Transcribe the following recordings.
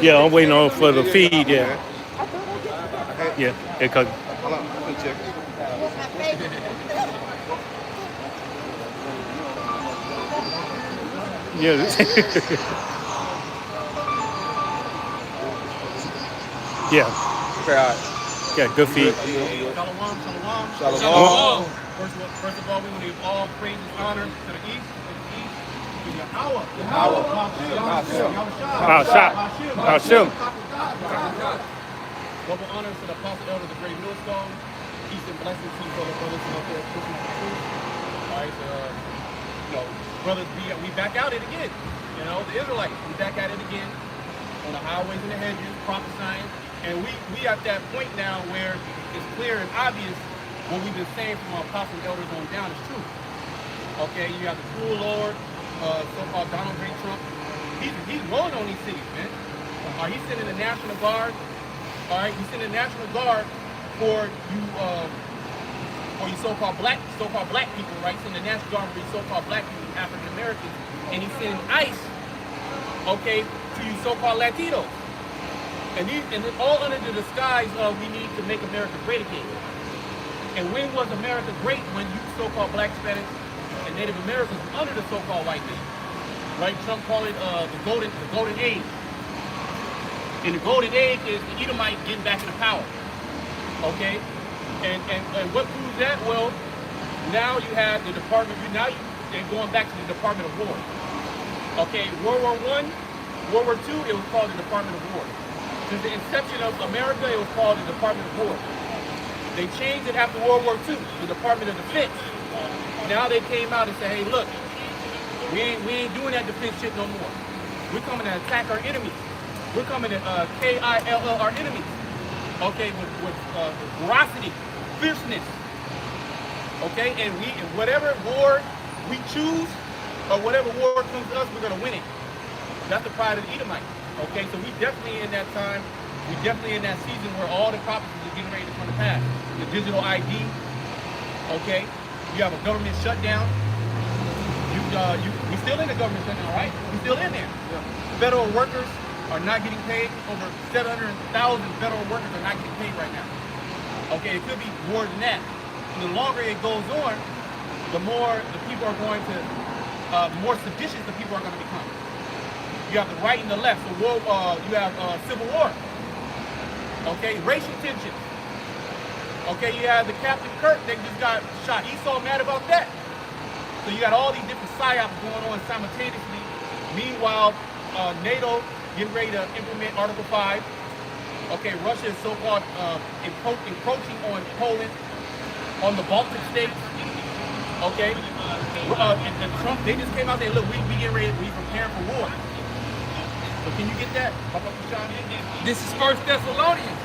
Yeah, I'm waiting on for the feed. Yeah, yeah, because Hold on, let me check. yeah, yeah, Okay, all right. yeah, good I'm feed. good. I'm good. I'm good. Shalom, shalom. Shalom. Oh, Shalom. First of all, we want to give all praise and honor to the east, to Yahweh. Power. Yahweh. Hashem. ah, shot, ah, shim. Double honors to the apostle elder, the great millstone. Peace and blessings to you, brother, brothers out there, pushing the truth. All right, so, brothers, we back at it again. The Israelites, we back at it again on the highways and the hedges, prophesying. And we at that point now where it's clear and obvious what we've been saying from our apostles and elders on down is true. Okay, you have the cruel Lord, so-called Donald J. Trump. He's rolling on these cities, man. He's sending the National Guard. All right, he's sending the National Guard for you so-called black people, right? He's sending the National Guard for you so-called black people, African Americans, and he's sending ICE, okay, to you so-called Latinos. And it's all under the disguise of we need to make America great again. And when was America great? When you so-called black, Hispanics, and Native Americans were under the so-called white man. Right? Trump called it the golden age. And the golden age is the Edomite getting back into power. Okay? And what proves that? Well, now you have the Department, they're going back to the Department of War. Okay, World War I, World War II, it was called the Department of War. Since the inception of America, it was called the Department of War. They changed it after World War II, the Department of Defense. Now they came out and said, hey, look, we ain't doing that defense shit no more. We're coming to attack our enemies. We're coming to kill our enemies. Okay, with ferocity, fierceness. Okay, and whatever war we choose, or whatever war comes to us, we're gonna win it. That's the pride of the Edomite. Okay, so we definitely in that time, we definitely in that season where all the prophecies are getting ready to come to pass. The digital ID, okay, you have a government shutdown. We still in the government shutdown, right? We still in there. Yeah. Federal workers are not getting paid. Over 700,000 federal workers are not getting paid right now. Okay, it could be more than that. And the longer it goes on, the more the people are going to, more seditious the people are going to become. You have the right and the left. So you have civil war. Okay, racial tension. Okay, you have the Captain Kirk that just got shot. He's so mad about that. So you got all these different psyops going on simultaneously. Meanwhile, NATO getting ready to implement Article 5. Okay, Russia is so-called encroaching on Poland, on the Baltic states. Okay, and Trump, they just came out there, look, we getting ready, we preparing for war. So can you get that? This is 1 Thessalonians,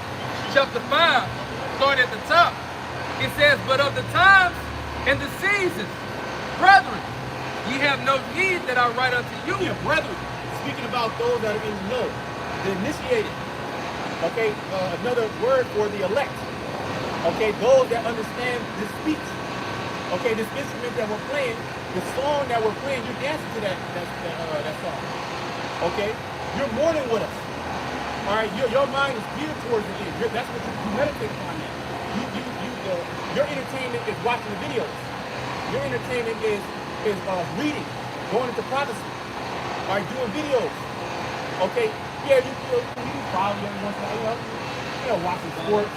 chapter 5, start at the top. It says, but of the times and the seasons, brethren, ye have no need that I write unto you. Yeah, brethren, speaking about those that are in the know, the initiated. Okay, another word for the elect. Okay, those that understand this speech. Okay, this instrument that we're playing, the song that we're playing, you're dancing to that song. Okay, you're mourning with us. All right, your mind is geared towards the end. That's what you meditate on. That your entertainment is watching the videos. Your entertainment is reading, going into prophecy. All right, doing videos. Okay, yeah, you probably every once in a while, watching sports.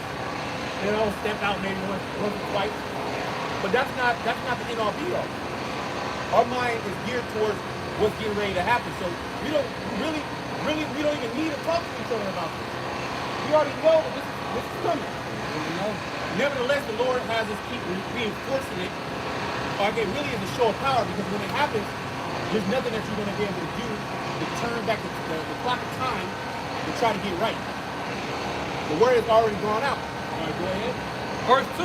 Step out maybe once or twice. But that's not the end all be all. Our mind is geared towards what's getting ready to happen. So we don't even need to talk to each other about this. We already know that this is coming. Nevertheless, the Lord has us keep reinforcing it. Okay, really is a show of power, because when it happens, there's nothing that you're going to be able to do to turn back the clock of time to try to get right. The word has already gone out. All right, go ahead. Verse 2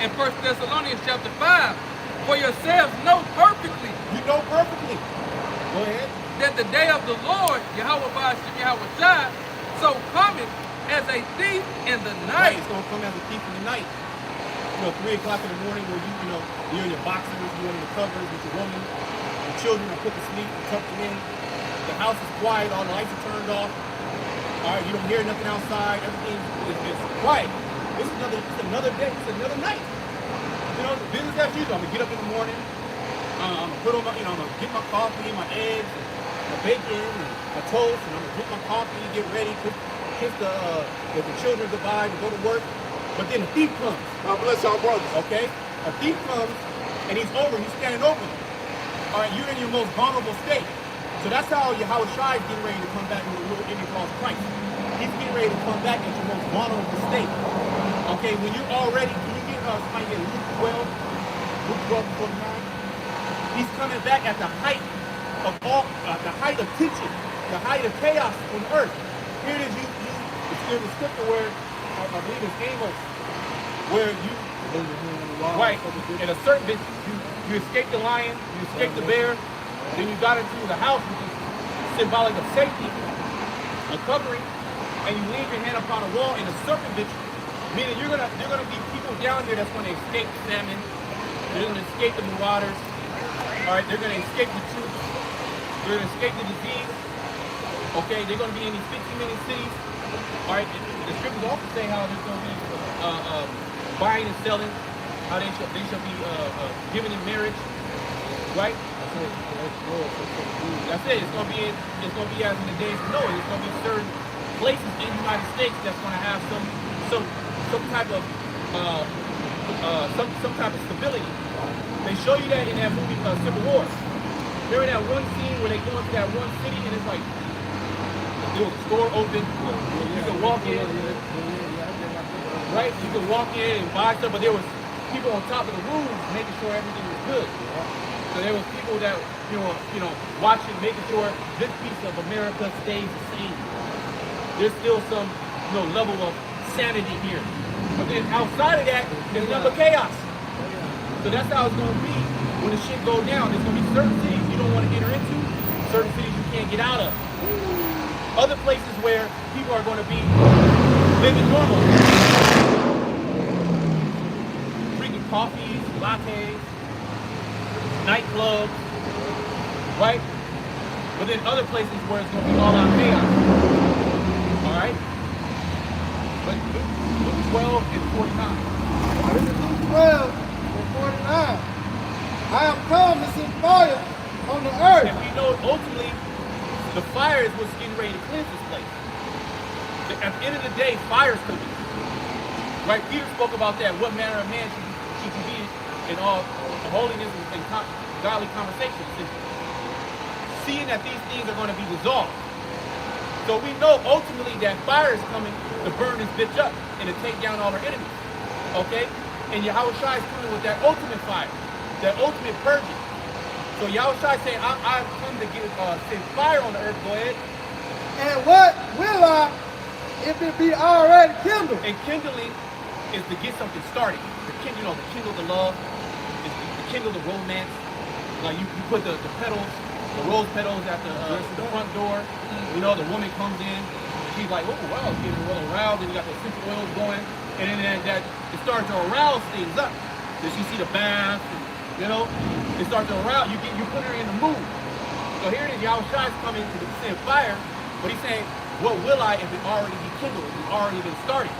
in 1 Thessalonians chapter 5, for yourselves know perfectly. You know perfectly. Go ahead. That the day of the Lord, Yahweh Ba'ashem Yahweh Shai, so cometh as a thief in the night. Right, it's going to come as a thief in the night. 3 o'clock in the morning, where you're in your boxers, you're in the covers with your woman, you're children are put to sleep, tucked them in. The house is quiet, all the lights are turned off. All right, you don't hear nothing outside. Everything is quiet. It's another day. It's another night. You know, business as usual. I'm gonna get up in the morning. I'm gonna put on my, I'm gonna get my coffee, my eggs, my bacon, and my toast, and I'm gonna drink my coffee, get ready, kiss the children goodbye, to go to work. But then a thief comes. God bless y'all brothers. Okay, a thief comes, and he's standing over you. All right, you're in your most vulnerable state. So that's how Yahweh Shai is getting ready to come back with a little image called Christ. He's getting ready to come back at your most vulnerable state. Okay, when you're already, can you get somebody get Luke 12:49? He's coming back at the height of the height of tension, the height of chaos on earth. Here it is. There's a scripture where I believe it's Amos, where you right in a certain bit you escaped the lion, you escaped the bear, then you got into the house, which is symbolic of safety, a covering, and you leave your hand upon a wall in a serpent bit, meaning you're gonna be people down here that's gonna escape famine, they're gonna escape the marauders. All right, they're going to escape the troops. They're going to escape the disease. Okay, they're going to be in these 15 million cities. All right, the scriptures also say how there's going to be buying and selling, how they shall be given in marriage, right? That's it. It's going to be as in the days of Noah. There's going to be certain places in the United States that's going to have some type of some type of stability. They show you that in that movie Civil War. They're in that one scene where they go into that one city and it's like the store open. You can walk in, right? You can walk in and buy stuff, but there was people on top of the roofs making sure everything was good. So there was people that you know watching, making sure this piece of America stays the same. There's still some level of sanity here. But then outside of that, there's nothing but chaos. So that's how it's going to be when the shit goes down. There's going to be certain cities you don't want to enter into, certain cities you can't get out of. Other places where people are going to be living normal. Drinking coffees, lattes, nightclubs, right? But then other places where it's going to be all out chaos. All right? But Luke 12 and 49. This is Luke 12. 49. I am come to send fire on the earth. And we know ultimately the fire is what's getting ready to cleanse this place. At the end of the day, fire is coming. Right? Peter spoke about that. What manner of man should you be in all holiness and godly conversations? Seeing that these things are going to be dissolved. So we know ultimately that fire is coming to burn this bitch up and to take down all our enemies. Okay? And Yahweh Shai is coming with that ultimate fire, that ultimate purging. So Yahweh Shai is saying, I've come to send fire on the earth. Go ahead. And what will I if it be already kindled? And kindling is to get something started. To kindle the love, is to kindle the romance. Like you put the petals, the rose petals at the front door. The woman comes in. She's like, oh wow, getting a little aroused. And you got the essential oils going. And then that it starts to arouse things up. Then she see the bath, and, it starts to arouse. You put her in the mood. So here it is. Yahweh Shai is coming to send fire, but he's saying, what will I if it already be kindled? If it's already been started.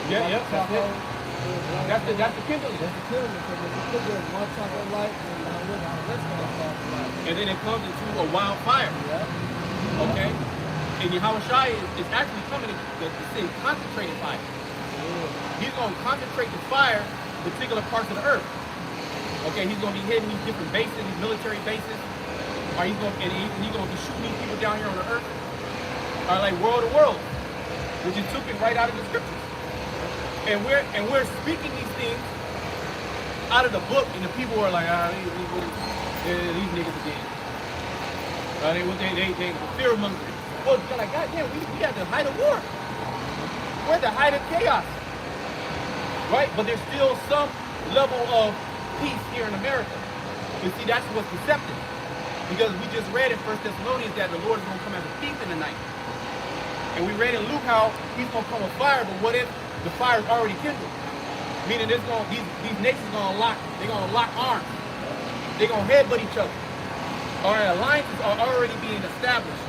Yeah, that's it. That's the kindling. That's the kindling. Because if you put this one type of light, and then it comes into a wild fire. Yeah. Okay? And Yahweh Shai is actually coming to send concentrated fire. He's going to concentrate the fire in particular parts of the earth. Okay, he's going to be hitting these different bases, these military bases. Or he's going to be shooting these people down here on the earth. Or like world to world, which is taken right out of the scriptures. And we're speaking these things out of the book, and the people are like, these niggas again. They fear mongering. Well, you're like, God damn, we at the height of war. We're at the height of chaos. Right? But there's still some level of peace here in America. But see, that's what's deceptive. Because we just read in 1 Thessalonians that the Lord is going to come as a thief in the night. And we read in Luke how he's going to come with fire, but what if the fire is already kindled? Meaning these nations are going to lock arms. They're gonna headbutt each other. All right, alliances are already being established.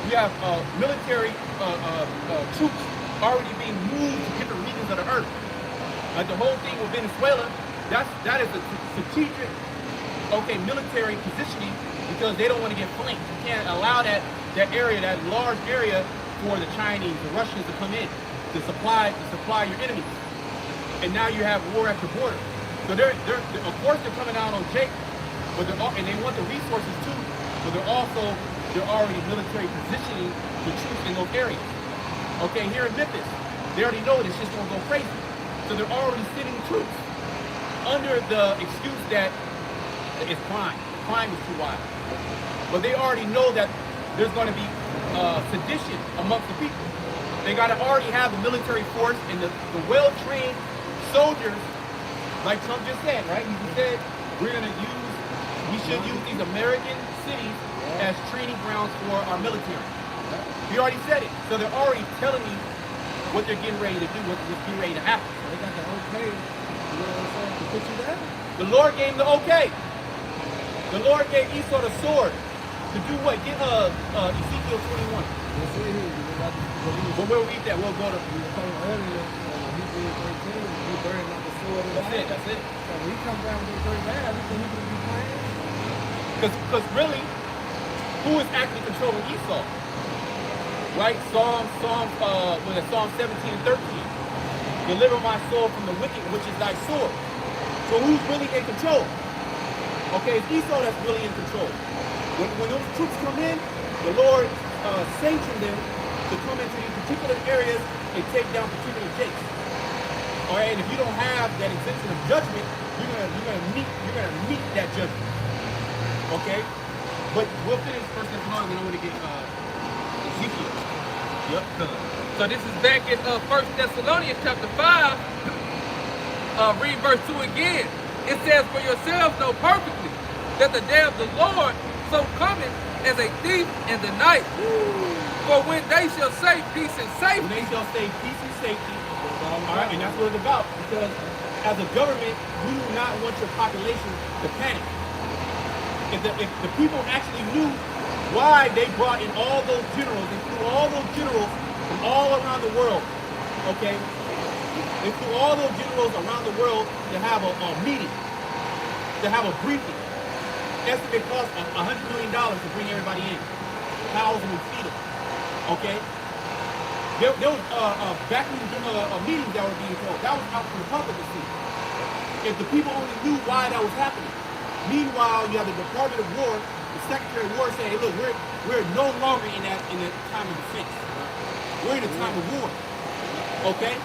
We have military troops already being moved to different regions of the earth. Like the whole thing with Venezuela, that is a strategic, okay, military positioning because they don't want to get flanked. You can't allow that area, that large area, for the Chinese, the Russians to come in to supply your enemies. And now you have war at your border. So they're of course they're coming out on Jake, but and they want the resources too. But they're already military positioning the troops in those areas. Okay, here in Memphis, they already know this shit's gonna go crazy. So they're already sending troops under the excuse that it's crime. Crime is too wild. But they already know that there's going to be sedition amongst the people. They got to already have the military force and the well-trained soldiers, like Trump just said, right? He said we should use these American cities as training grounds for our military. He already said it. So they're already telling you what they're getting ready to do, what's getting ready to happen. They got the okay, you know what I'm saying, to put you down. The Lord gave him the okay. The Lord gave Esau the sword to do what? Get Ezekiel 21. That's it here. But we'll read that. We'll go to. We were talking earlier, Hebrews 13, he burned up the sword in the That's it. That's it. So when he comes down with the great man, we think he could be playing. Because really, who is actually controlling Esau? Right? Psalm 17 and 13. Deliver my soul from the wicked, which is thy sword. So who's really in control? Okay, it's Esau that's really in control. When those troops come in, the Lord sanctioned them to come into these particular areas and take down particular jakes. All right, and if you don't have that exemption of judgment, you're gonna meet that judgment. Okay, but we'll finish First Thessalonians and I'm gonna get Ezekiel. Yep. So this is back in 1 Thessalonians chapter 5. Read verse 2 again. It says, for yourselves know perfectly that the day of the Lord so cometh as a thief in the night. For when they shall say peace and safety. When they shall say peace and safety. All right, and that's what it's about. Because as a government, we do not want your population to panic. If the people actually knew why they brought in all those generals, they flew all those generals from all around the world, okay? They flew all those generals around the world to have a meeting, to have a briefing. Estimate cost $100 million to bring everybody in, house them and feed them, okay? There was backroom meetings that were being held. That was out for the public to see. If the people only knew why that was happening. Meanwhile, you have the Department of War, the Secretary of War saying, hey, look, we're no longer in the time of defense. We're in a time of war, okay?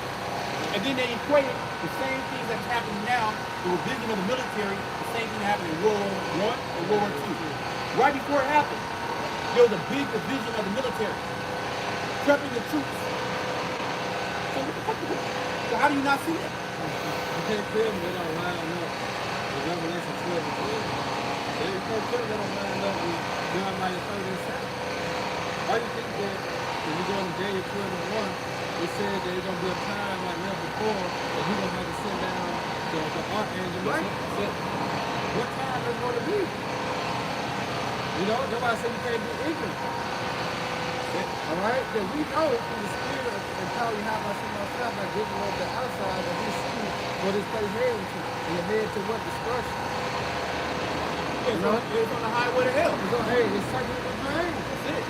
And then they equated the same things that's happening now, the revision of the military, the same thing happened in World War I and World War II. Right before it happened, there was a big division of the military, prepping the troops. So how do you not see that? You can't tell me they don't line up with Revelation 12 and 12. They can't tell me they don't line up with Jeremiah 30 and 7. Why do you think that when you go to Daniel 12 and 1, it said that it's going to be a time like never before that he's going to have to send down the archangel Michael? What time is it going to be? You know, nobody said you can't be ignorant. All right? That we know through the spirit and power you have myself, not giving over the outside, that we see what this place heading to. And it head to what? Destruction. It's on the highway to hell. Hey, it's something in the brain. That's it.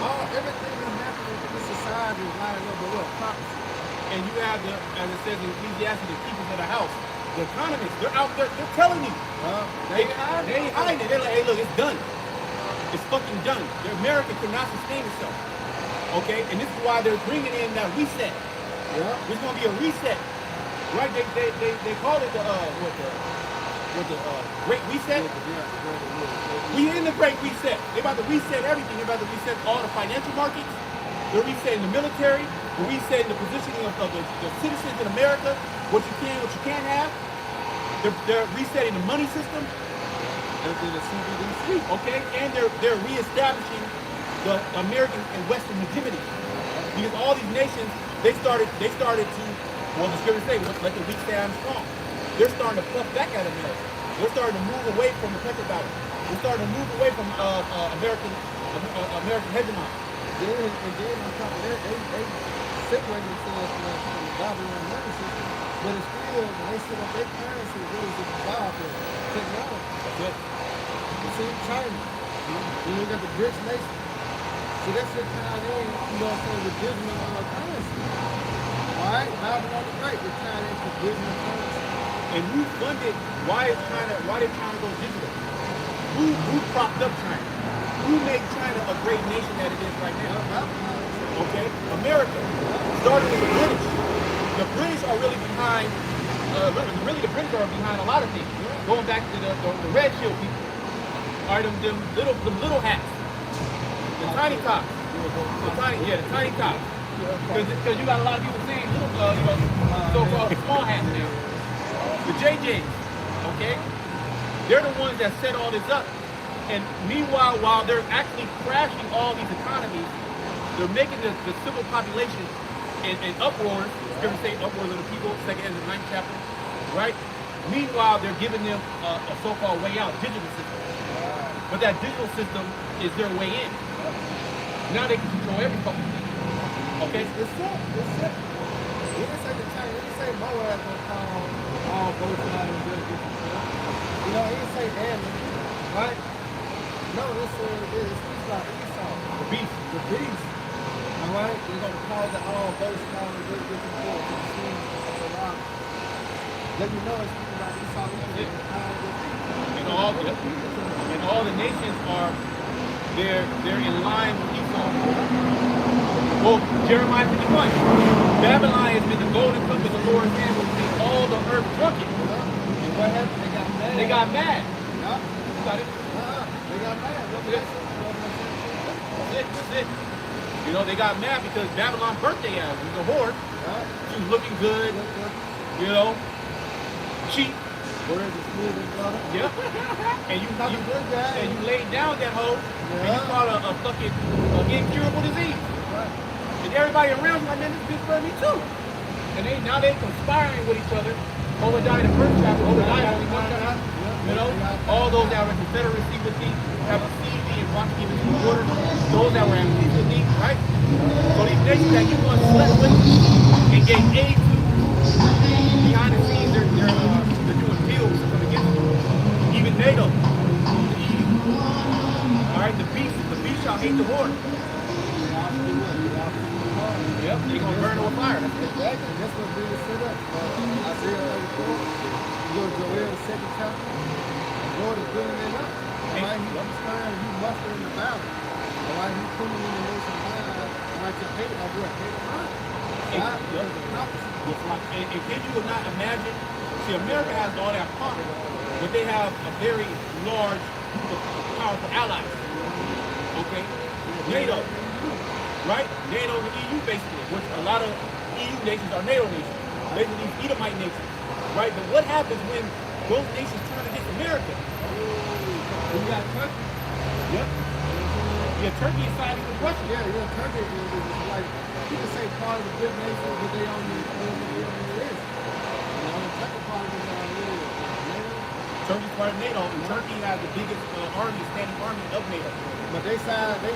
Everything that's happening in this society is lining up with what? Prophecy. And you have the, as it says in Ecclesiastes, the keepers of the house. The economists, they're out there, they're telling you. They ain't hiding it. They're like, hey, look, it's done. It's fucking done. America cannot sustain itself. Okay? And this is why they're bringing in that reset. Yeah. There's going to be a reset. Right? They call it the Great Reset. We in the Great Reset. They're about to reset everything. They're about to reset all the financial markets. They're resetting the military. They're resetting the positioning of the citizens in America. What you can, what you can't have. They're resetting the money system. Everything the CBDC. Okay, and they're reestablishing the American and Western hegemony. Because all these nations, they started to, well, the scriptures say, let the weak say I'm strong. They're starting to puff back at America. We're starting to move away from the petrol. We're starting to move away from American hegemony. And then on top of that, they separate themselves from the Babylon money system, but it's still, when they set up their currency, it really is involved in technology. That's it. You see, China, you got the BRICS nation. See, that's your tied in, you know what I'm saying, with digital currency. All right, Babylon the Great, they're tied into digital currency. And who funded? Why did China go digital? Who propped up China? Who made China a great nation that it is right now? Okay, America started with the British. The British are really behind. The British are behind a lot of things. Going back to the Red Shield people, are them little hats, the tiny tops, the tiny tops. Because you got a lot of people saying so-called small hats now. The JJs, okay, they're the ones that set all this up. And meanwhile, while they're actually crashing all these economies, they're making the civil population in uproars. Scripture say uproars of the people, 2nd and the 9th chapter, right? Meanwhile, they're giving them a so-called way out, digital system. But that digital system is their way in. Now they can control every fucking thing. Okay? It's simple. He didn't say the China, he didn't say Moab gonna call all both sides and just get control. You know, he didn't say that, right? No, it's like Esau. The beast. The beast. All right? They're going to cause it all both sides and just get control to the scene of the rock. Let you know it's speaking about Esau. And all the nations are they're in line with Esau. Well, Jeremiah 51. Babylon has been the golden cup of the Lord's hand will make all the earth drunken. And what happened? They got mad. Yeah. You got it? They got mad. That's it. You know, they got mad because Babylon birthday ass was a whore. She was looking good. You know, cheap. Where is it smooth and butter? Yeah. And you and laid down that hoe and you called her a fucking incurable disease. Right. And everybody around you like, man, this bitch for me too. And now they conspiring with each other. Obadiah the first chapter, Obadiah only one chapter. You know, all those that were in confederacy with thee, have received thee and brought thee into the border. Those that were at peace with thee, right? So these nations that you once slept with and gave aid to, behind the scenes, they're doing deals to come against you. Even NATO, the EU. All right, the beast shall hate the whore. Yep, they're gonna burn on fire. Exactly. That's what really set up. Isaiah 34. You go to Joel 2nd chapter. The Lord is building it up. All right, he's stirring, he's mustering the battle. All right, he's putting in the nation high. All right, to hate of what? Hate of mine. And can you not imagine? See, America has all that power, but they have a very large group of powerful allies. Okay? NATO, right? NATO and the EU basically, which a lot of EU nations are NATO nations, basically these Edomite nations, right? But what happens when those nations turn against America? You got Turkey. Yep. Yeah, Turkey is siding with Russia. Yeah, Turkey is like, you can say part of the big nation, but they only is. You know, the Turkey part of it is NATO. Turkey's part of NATO, and Turkey has the biggest standing army of NATO. But they side, they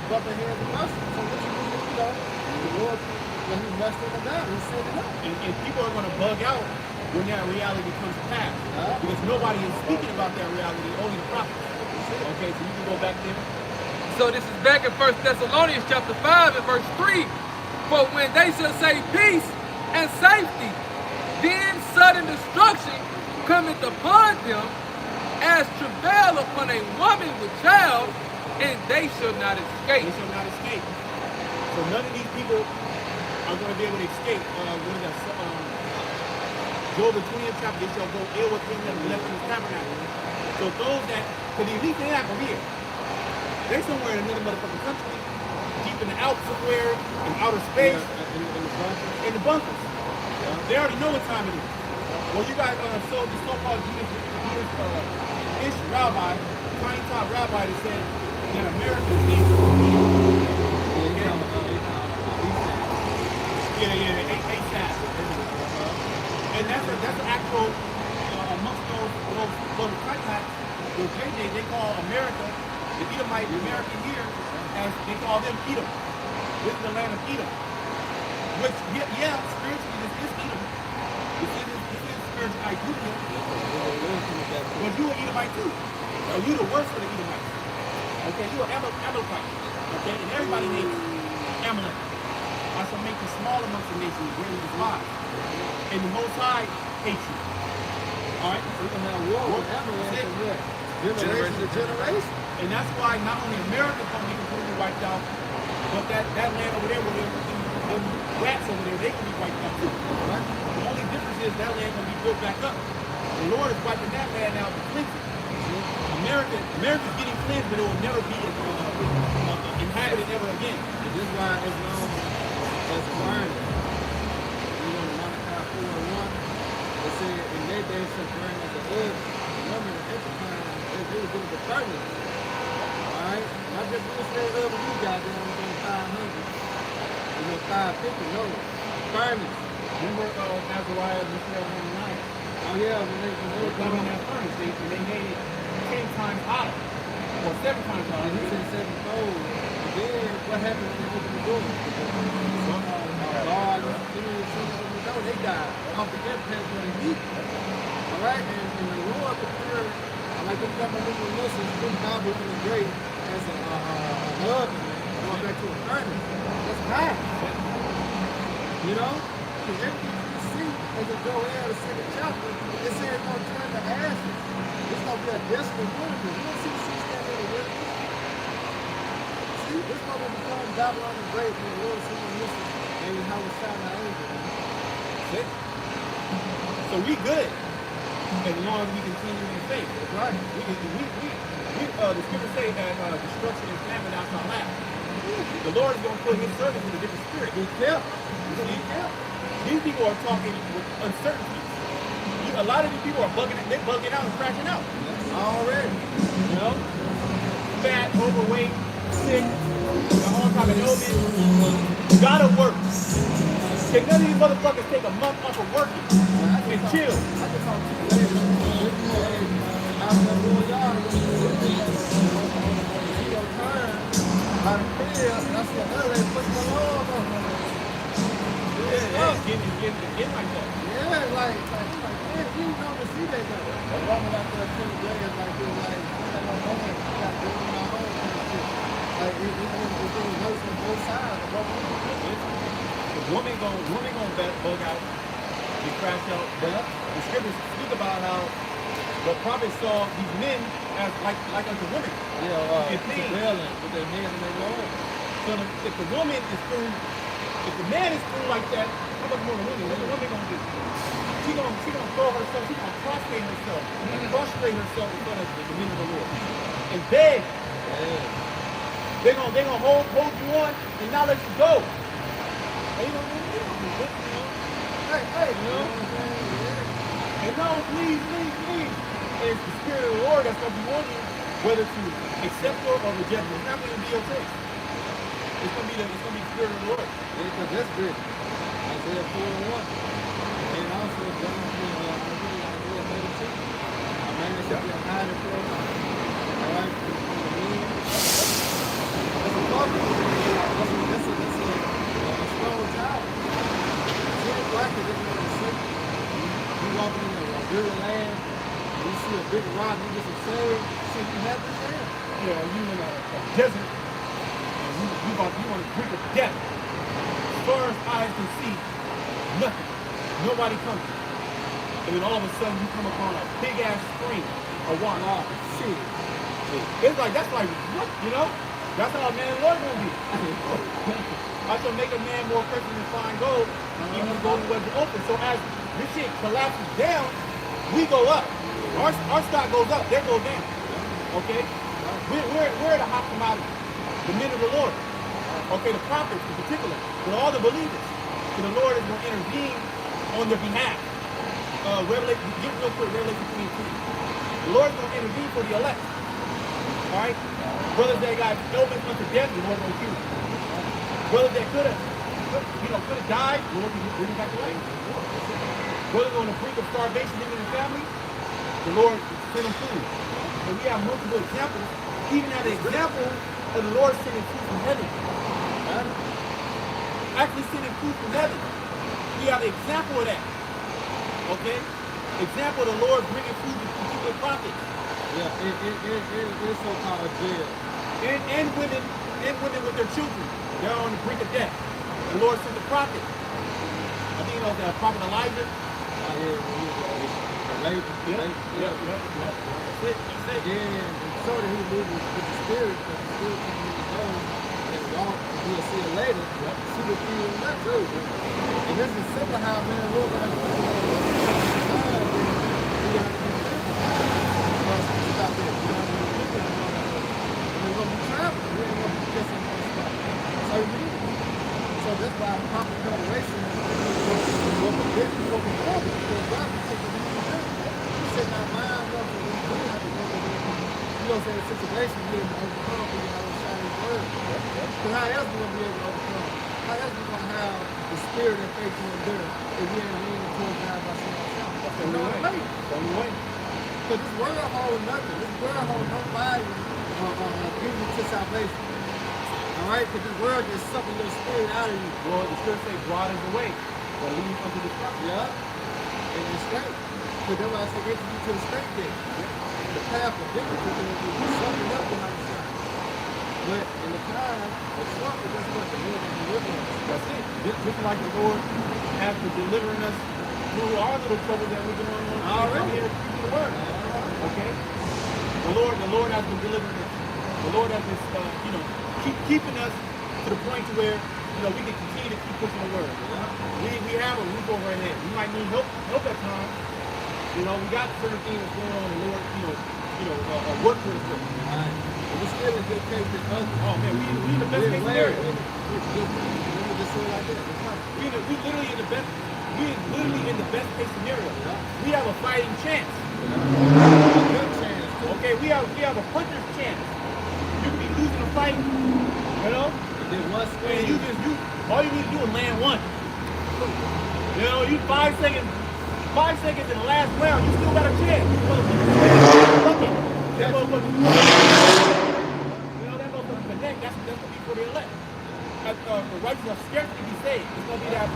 butt their heads with Russia. So what you know, the Lord, when he messed them down, he set it up. And people are going to bug out when that reality comes to pass. Because nobody is speaking about that reality, only the prophets. Okay, so you can go back there. So this is back in 1 Thessalonians chapter 5 and verse 3. For when they shall say peace and safety, then sudden destruction cometh upon them as travail upon a woman with child, and they shall not escape. They shall not escape. So none of these people are going to be able to escape. What is that? Job the 20th chapter, they shall go ill with him that is left in his tabernacle. So those that, because the elite, they're not from here. They're somewhere in another motherfucking country, deep in the Alps somewhere, in outer space, in the bunkers. They already know what time it is. Well, you got the so-called Jewish rabbi, tiny top rabbi that said that America is evil. Yeah, ASAP. And that's an actual amongst those the KJ, they call America, the Edomite American here, as they call them Edom. This is the land of Edom. Which, yeah, spiritually, this is Edom. This is spiritual Judaism. But you an Edomite too. So you the worst of the Edomites. Okay, you an Amalekite. Okay, and everybody hates Amalek. I shall make you small amongst the nations, greatly despised. And the Most High hates you. All right? So we can have war with Amalek and what? Generation to generation. And that's why not only America's going to be completely wiped out, but that land over there, where them rats over there, they can be wiped out too. Right? The only difference is that land going to be built back up. The Lord is wiping that land out to cleanse it. America's getting cleansed, but it will never be inhabited ever again. And this is why it's known as burning. You know, Malachi 4:1, it said, in their days shall burn as the earth, the woman of Enterprise, they were doing the burning. Alright? Not just going to say over you got there, I'm going 500. You know, 550, no. Burning. Remember Azariah, Michelle 1:9? Oh yeah, when they They come in that furnace, they made it 10 times hotter, or 7 times hotter. and he said sevenfold. And then what happened when they opened the door? God, you know, as soon as they opened the door, they died off the impact of the heat. Alright, and the Lord prepared, like they got my little Muslims, put Bible in the grave as a oven, going back to a furnace. That's high. You know? Because everything you see as it go in the second chapter, it says it's going to turn to ashes. It's going to be a desolate wilderness. You don't see the sea standing in the wilderness. See, this going to become Babylon the Great when the Lord sent the Muslims and how we found our angel. That's it. So we good, as long as we continue in faith. That's right. The scriptures say that destruction and famine out our lap. The Lord is going to put his servants in a different spirit. Be careful. Be careful. These people are talking with uncertainty. A lot of these people are they're bugging out and crashing out. Already. You know? Fat, overweight, sick, all type of illness. Gotta work. Can none of these motherfuckers take a month off of working and chill? I just talked to you later. I was going to y'all. Your turn. By the crib. And I said, hey, put my love on. Yeah, getting like that. Yeah, like, man, you know to see that though. A woman out there 10 days like this, like, I don't know, I got to do my own kind of shit. Like, it's doing worse on both sides. The woman gonna bug out and crash out. But the scriptures speak about how the prophet saw these men as like unto women. Yeah, If they- rebelling with their men and their Lord. So if the woman is through, if the man is through like that, how much more the woman? What the woman gonna do? She gonna throw herself, she gonna prostrate herself, prostrate herself in front of the men of the Lord. And beg. Yeah. They're gonna hold you on and not let you go. And you don't do it, you know? Hey, You know? And no, please. And it's the Spirit of the Lord that's gonna be on you, whether to accept her or reject her. It's not gonna be your choice. It's gonna be the Spirit of the Lord. Yeah, because that's good. Isaiah 4:1. And also John 32. A man that should be a hiding place. All right? That's a problem. That's a strong job. See it like it, it's going to see. You walking in a good land, you see a big rock, you get some shade, see you have this land. Yeah, you in a desert, and you want to drink of death. As far as eyes can see, nothing. Nobody comes. And then all of a sudden you come upon a big ass spring of water. Oh, shit. It's like, that's like, what, you know? That's how a man and Lord gonna be. I shall make a man more precious than fine gold, even the golden was open. So as this shit collapses down, we go up. Our stock goes up, they go down. Okay? We're the hot commodity, the men of the Lord. Okay, the prophets in particular, but all the believers. So the Lord is going to intervene on their behalf. Get real quick, Revelation 22. The Lord is going to intervene for the elect. All right? Brothers that got illness unto death, the Lord will cure. Brothers that could have died, the Lord will bring them back to life. Brothers on the brink of starvation in their family, the Lord send them food. and we have multiple examples. Even at the example of the Lord sending food from heaven. Actually sending food from heaven. We have an example of that. Okay? Example of the Lord bringing food to particular prophets. Yeah, it's so-called jail. And women with their children. They're on the brink of death. The Lord sent the prophet. I think the prophet Elijah. So that he moved with the spirit, but the spirit can move his own and walk, and we'll see it later. See the thing in that too. And this is simple how man look like we got to stop it. We're gonna be traveling. We ain't gonna be just in one spot. So that's why proper preparation will prevent you from performing, because God can take the lead. You set our minds up and we do have to go to you know, say the situation we able to overcome when you have a shining word. Because how else we gonna be able to overcome? How else we gonna have the spirit and faith to endure if we ain't leaning towards God by saying ourselves? That's the only way. Because this world holds nothing. This world holds no value giving you to salvation. Alright? Because this world just sucking your spirit out of you. Well, the scripture says, broad is the way that leads unto destruction. Yeah. And it's straight. So that's why I say, get you to the straight gate. The path of victory will be something up behind the sun. But in the time of trouble, that's what the Lord is delivering us. That's it. Just like the Lord has been delivering us through our little trouble that we're going on. Already. Here speaking the word. Okay? The Lord has been delivering us. The Lord has been, keeping us to the point to where, we can continue to keep pushing the word. We have a roof over our head. We might need help at times. We got certain things going on, the Lord, work for us. But we still in good case with others. Oh man, we in the best case scenario. Let me just say it like that. We literally in the best case scenario. We have a fighting chance. Good chance. Okay, we have a puncher's chance. You can be losing a fight, Then one and all you need to do is land one. You 5 seconds. 5 seconds in the last round, you still got a chance. That motherfucker connect. That's gonna be for the elect. The righteous are scarcely be saved. It's gonna be that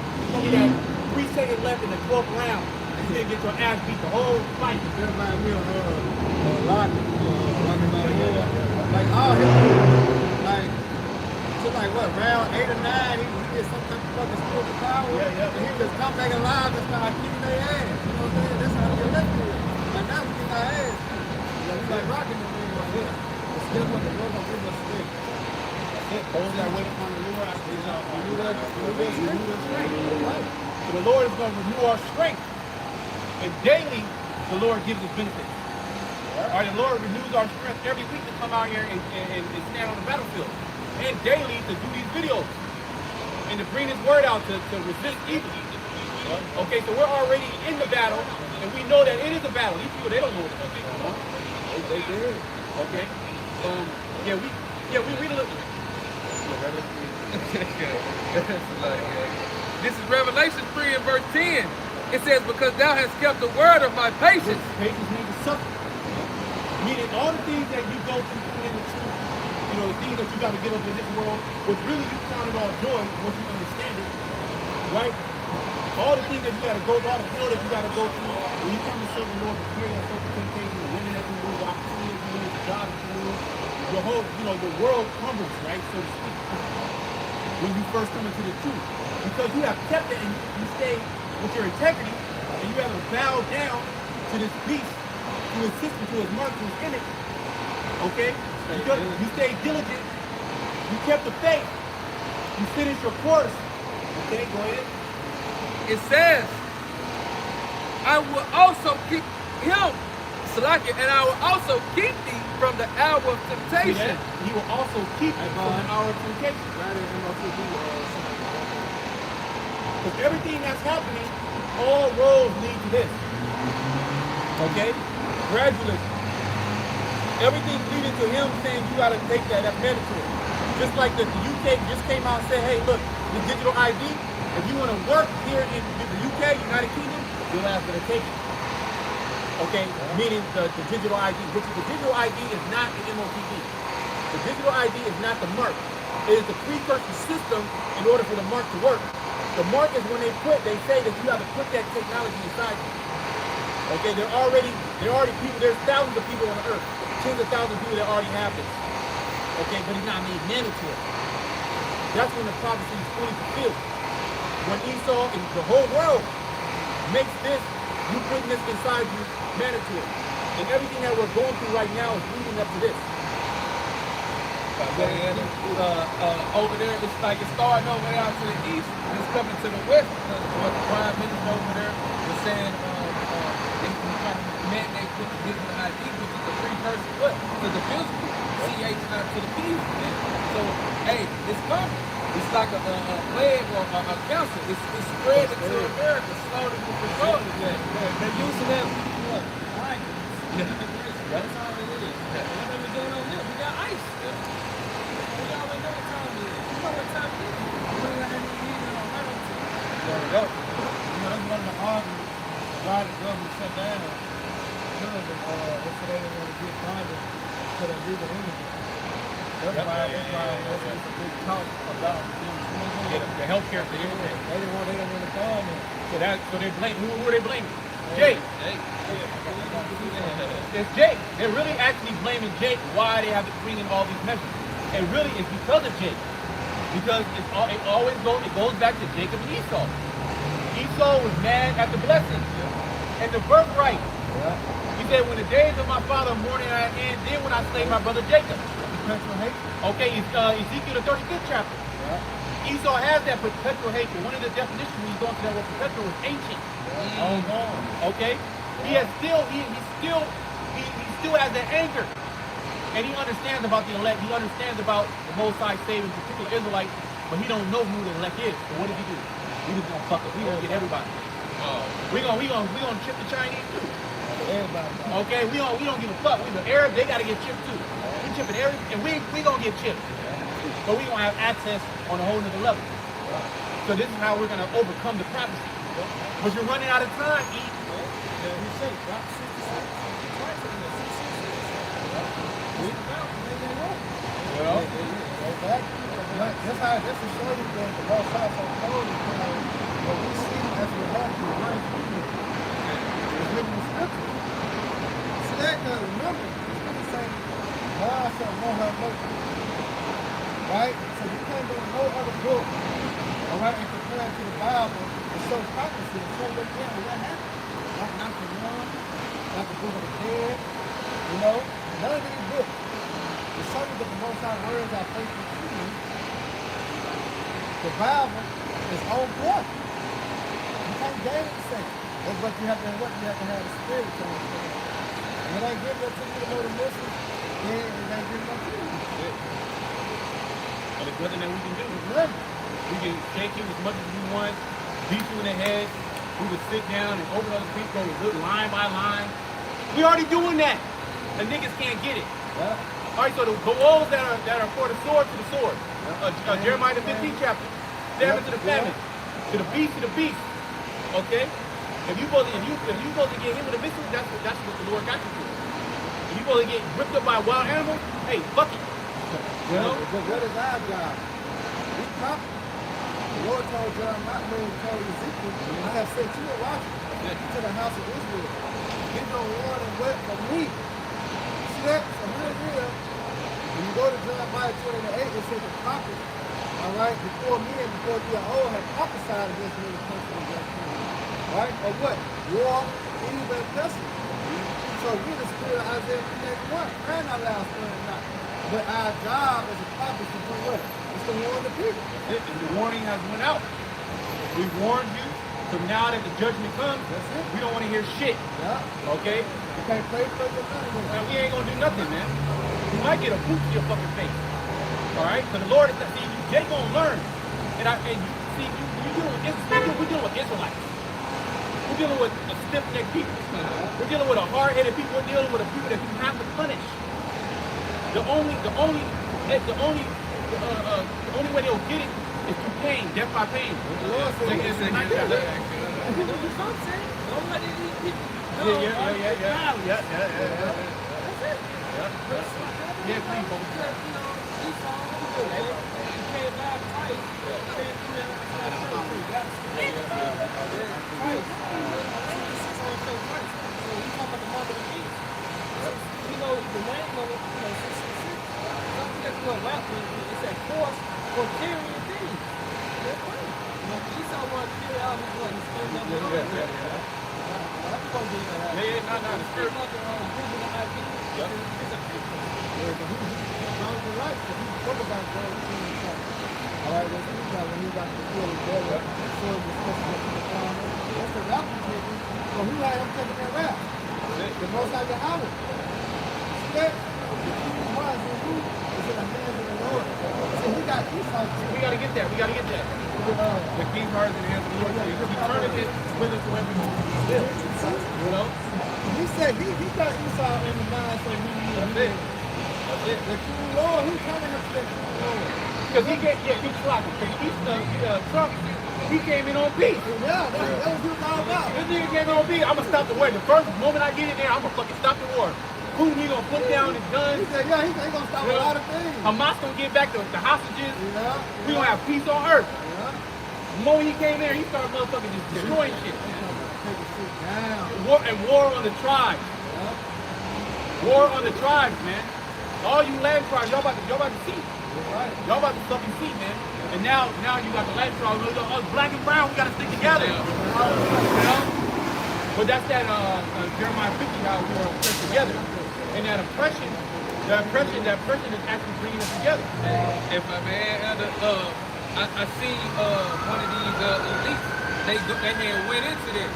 3 seconds left in the 12th round, and you didn't get your ass beat the whole fight. That reminds me of Rocky Balboa. Like all his like to round 8 or 9, he get some type of fucking spiritual power. And he just come back alive and start kicking their ass. You know what I'm saying? That's how we get left here. Like now we get our ass. We like rocking the thing right here. But still what the Lord gonna give us strength. That's it. Those that wait upon the Lord, I say, renew their strength. So the Lord is gonna renew our strength. And daily the Lord gives us benefits. Alright, the Lord renews our strength every week to come out here and stand on the battlefield. And daily to do these videos. And to bring his word out to resist evil. Okay, so we're already in the battle, and we know that it is a battle. These people, they don't know what the fuck they're going on. They did. Okay. We read a little. This is Revelation 3 and verse 10. It says, because thou hast kept the word of my patience. Patience means to suffer. Meaning all the things that you go through in the truth, the things that you got to give up in this world, which really you count it all joy once you understand it, right? All the things that you got to go through, all the hell that you got to go through, when you come to serve the Lord, the fear that social temptation, the women that you lose, the opportunities you lose, the job that you lose, the whole, the world crumbles, right, so to speak, when you first come into the truth. Because you have kept it and you stay with your integrity, and you haven't bowed down to this beast, to his system, to his mark, to his image, okay? You stayed diligent, you kept the faith, you finished your course, okay, go ahead. It says, I will also keep him, Salakia, and I will also keep thee from the hour of temptation. He will also keep you from the hour of temptation. Because everything that's happening, all roads lead to this. Okay? Gradualism. Everything's leading to him saying you gotta take that mandatory. Just like the UK just came out and said, hey, look, the digital ID, if you want to work here in the UK, United Kingdom, you'll have to take it. Okay, meaning the digital ID, which the digital ID is not the MOTD. The digital ID is not the mark. It is the precursor system in order for the mark to work. The mark is when they say that you have to put that technology inside you. Okay, there are already people, there's thousands of people on the earth, tens of thousands of people that already have this. Okay, but it's not made mandatory. That's when the prophecy is fully fulfilled. When Esau and the whole world makes this, you putting this inside you, mandatory. And everything that we're going through right now is leading up to this. Over there, it's like it's starting over there out to the east, and it's coming to the west. What the prime minister over there was saying, they trying to mandate with the digital ID, which is the precursor what? To the physical, CH not to the physical. So, hey, it's coming. It's like a plague or a cancer. It's spreading to America slowly but surely. They're using that what? Ice. That's all it is. What are we doing on this? We got ice. We already know what time it is. You know what time it is. We don't have any heat on Hamilton. There we go. You know, that's one of the arguments why the government shut down. Because they said they didn't want to get funded to the legal energy. That's why that's a big talk about The healthcare for everything. they didn't want to fund it. So they blame, who are they blaming? Jake. It's Jake. They're really actually blaming Jake why they have to bring in all these measures. And really it's because of Jake. Because it goes back to Jacob and Esau. Esau was mad at the blessing and the birthright. He said, when the days of my father mourning I end, then when I slay my brother Jacob. Okay, Ezekiel the 35th chapter. Esau has that perpetual hatred. One of the definitions when you go into that word perpetual is ancient. Okay? He still has that anger. And he understands about the elect. He understands about the Most High saving particular Israelites, but he don't know who the elect is. So what does he do? We just gonna fuck up. We gonna get everybody. We gonna chip the Chinese too. Everybody. Okay, we don't give a fuck. We the Arabs, they gotta get chipped too. We chipping every, and we gonna get chipped. But we gonna have access on a whole nother level. So this is how we're gonna overcome the prophecy. But you're running out of time, E. We say drop 66 twice in the 66. Well, That's a show you that the Most High so cold is what we see as we walk through life. It's written in scripture. See that? Because remember, it's really saying, God shall know her mercy. Right? So you can't go to no other book, all right, and compare it to the Bible and show prophecy and show what happened. Not the one, not the book of the dead, you know, none of these books. The show you that the Most High words are faithful to you. The Bible is on point. You can't gainsay. That's what you have to have the spirit to understand. And when I give that to you to know the message, then it ain't giving up to you. and there's nothing that we can do. Nothing. We can shake you as much as we want, beat you in the head. We would sit down and open other people and look line by line. We already doing that. The niggas can't get it. Yeah. All right, so the wolves that are for the sword to the sword. Jeremiah the 15th chapter. Famine to the famine. To the beast. Okay? If you supposed to get him with a missile, that's what the Lord got you for. If you supposed to get ripped up by a wild animal, hey, fuck it. You know? But what is our job? We prophets. The Lord told Jeremiah, told Ezekiel, I have sent you a watchman to the house of Israel. Get no water and wet from me. See that? So here, when you go to Jeremiah 20:8, it says the prophet, all right, before me and before you are old, have prophesied against me in the country of their king. Right? Or what? War, evil, and pestilence. So we the spirit of Isaiah 3:81, and our last spirit not. But our job as a prophet is to do what? It's to warn the people. And the warning has went out. We warned you. So now that the judgment comes, That's it. we don't want to hear shit. Yeah. Okay? You can't play for your money. And we ain't gonna do nothing, man. You might get a boot to your fucking face. Alright? So the Lord is see, they gonna learn. And you dealing with we're dealing with Israelites. We're dealing with a stiff-necked people. We're dealing with a hard-headed people. We're dealing with a people that you have to punish. The only way they'll get it is through pain, death by pain. The Lord said, Check this It's out. not that. Don't let these people Yeah, please, folks. Alright, when he got the field together, so it was supposed to get to the farmer. That's the rap was taking. So who had him taking that rap? The most out the hour. See that? The key was in who? It's in the hands of the Lord. See, he got Esau. We gotta get that. We gotta get that. The king's heart is in the hands of the Lord. He turned it whithersoever he will. You know? He said he got Esau in the mind, so he the true Lord, who turning him to the true Lord? Because he Trump, he came in on peace. Yeah, that was what he was all about. This nigga came in on peace. I'm gonna stop the war. The first moment I get in there, I'm gonna fucking stop the war. Putin, he gonna put down his guns. He said, yeah, he gonna stop a lot of things. Hamas gonna get back the hostages. Yeah. We gonna have peace on earth. Yeah. The moment he came there, he started motherfucking just destroying shit. Take the shit down. War on the tribes. Yeah. War on the tribes, man. All you land tribes, y'all about to see. Right. Y'all about to fucking see, man. And now you got the land tribes. Us black and brown, we gotta stick together. You know? But that's that Jeremiah 50, how we were oppressed together. And that oppression is actually bringing us together. If I may add, I see one of these elites. They had went into that.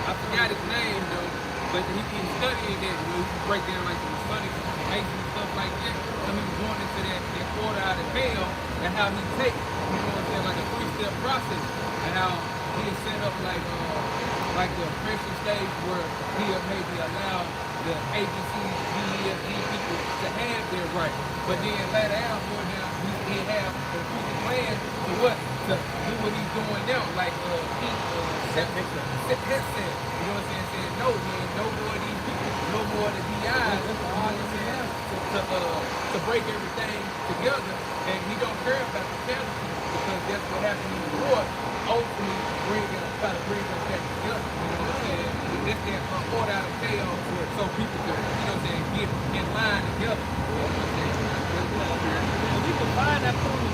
I forgot his name though, but he studying that. You know, he break down like the Masonic and stuff like that. So he was going into that order out of hell and how he take, you know what I'm saying, like a 3-step process, and how he is set up like the oppression stage where he'll maybe allow the agencies, DEFG people to have their right, but then later on, he have a plan to what? To do what he's doing now, like Set said, you know what I'm saying? Saying no, man, no more of these people, no more of the DIs, you know what I'm saying? To break everything together, and he don't care about the casualties because that's what happened in the war. Ultimately, try to bring us back together. You know what I'm saying? This is order out of chaos, so people can, you know what I'm saying, get in line together. You know what I'm saying? If you can find that food,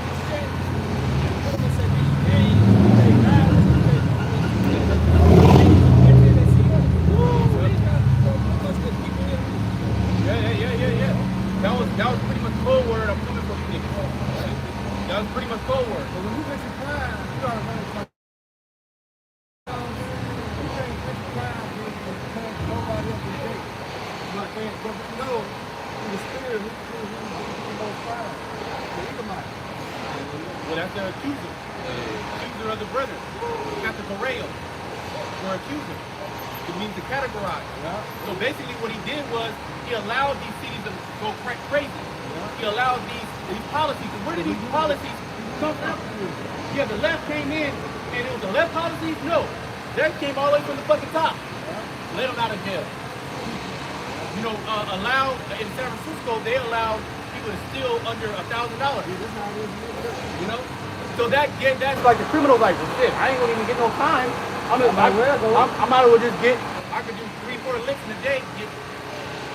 That was pretty much code word. I'm coming from you niggas. That was pretty much code word. But when you mention crime, you gotta remember you can't mention crime because nobody else is dead. But you know, in the spirit, who's the most crime? The Edomite. Well, that's the accuser. Accuser of the brethren. Captain Correo. Or accuser. It means to categorize. Yeah. So basically what he did was he allowed these cities to go crazy. Yeah. He allowed these policies. And where did these policies come from? Yeah, the left came in and it was the left policies? No. They came all the way from the fucking top. Yeah. Let them out of jail. You know, in San Francisco, they allowed people to steal under $1,000. You know? So that's like the criminals like, well, shit, I ain't gonna even get no time. I might as well just get, I could do 3-4 licks in a day, get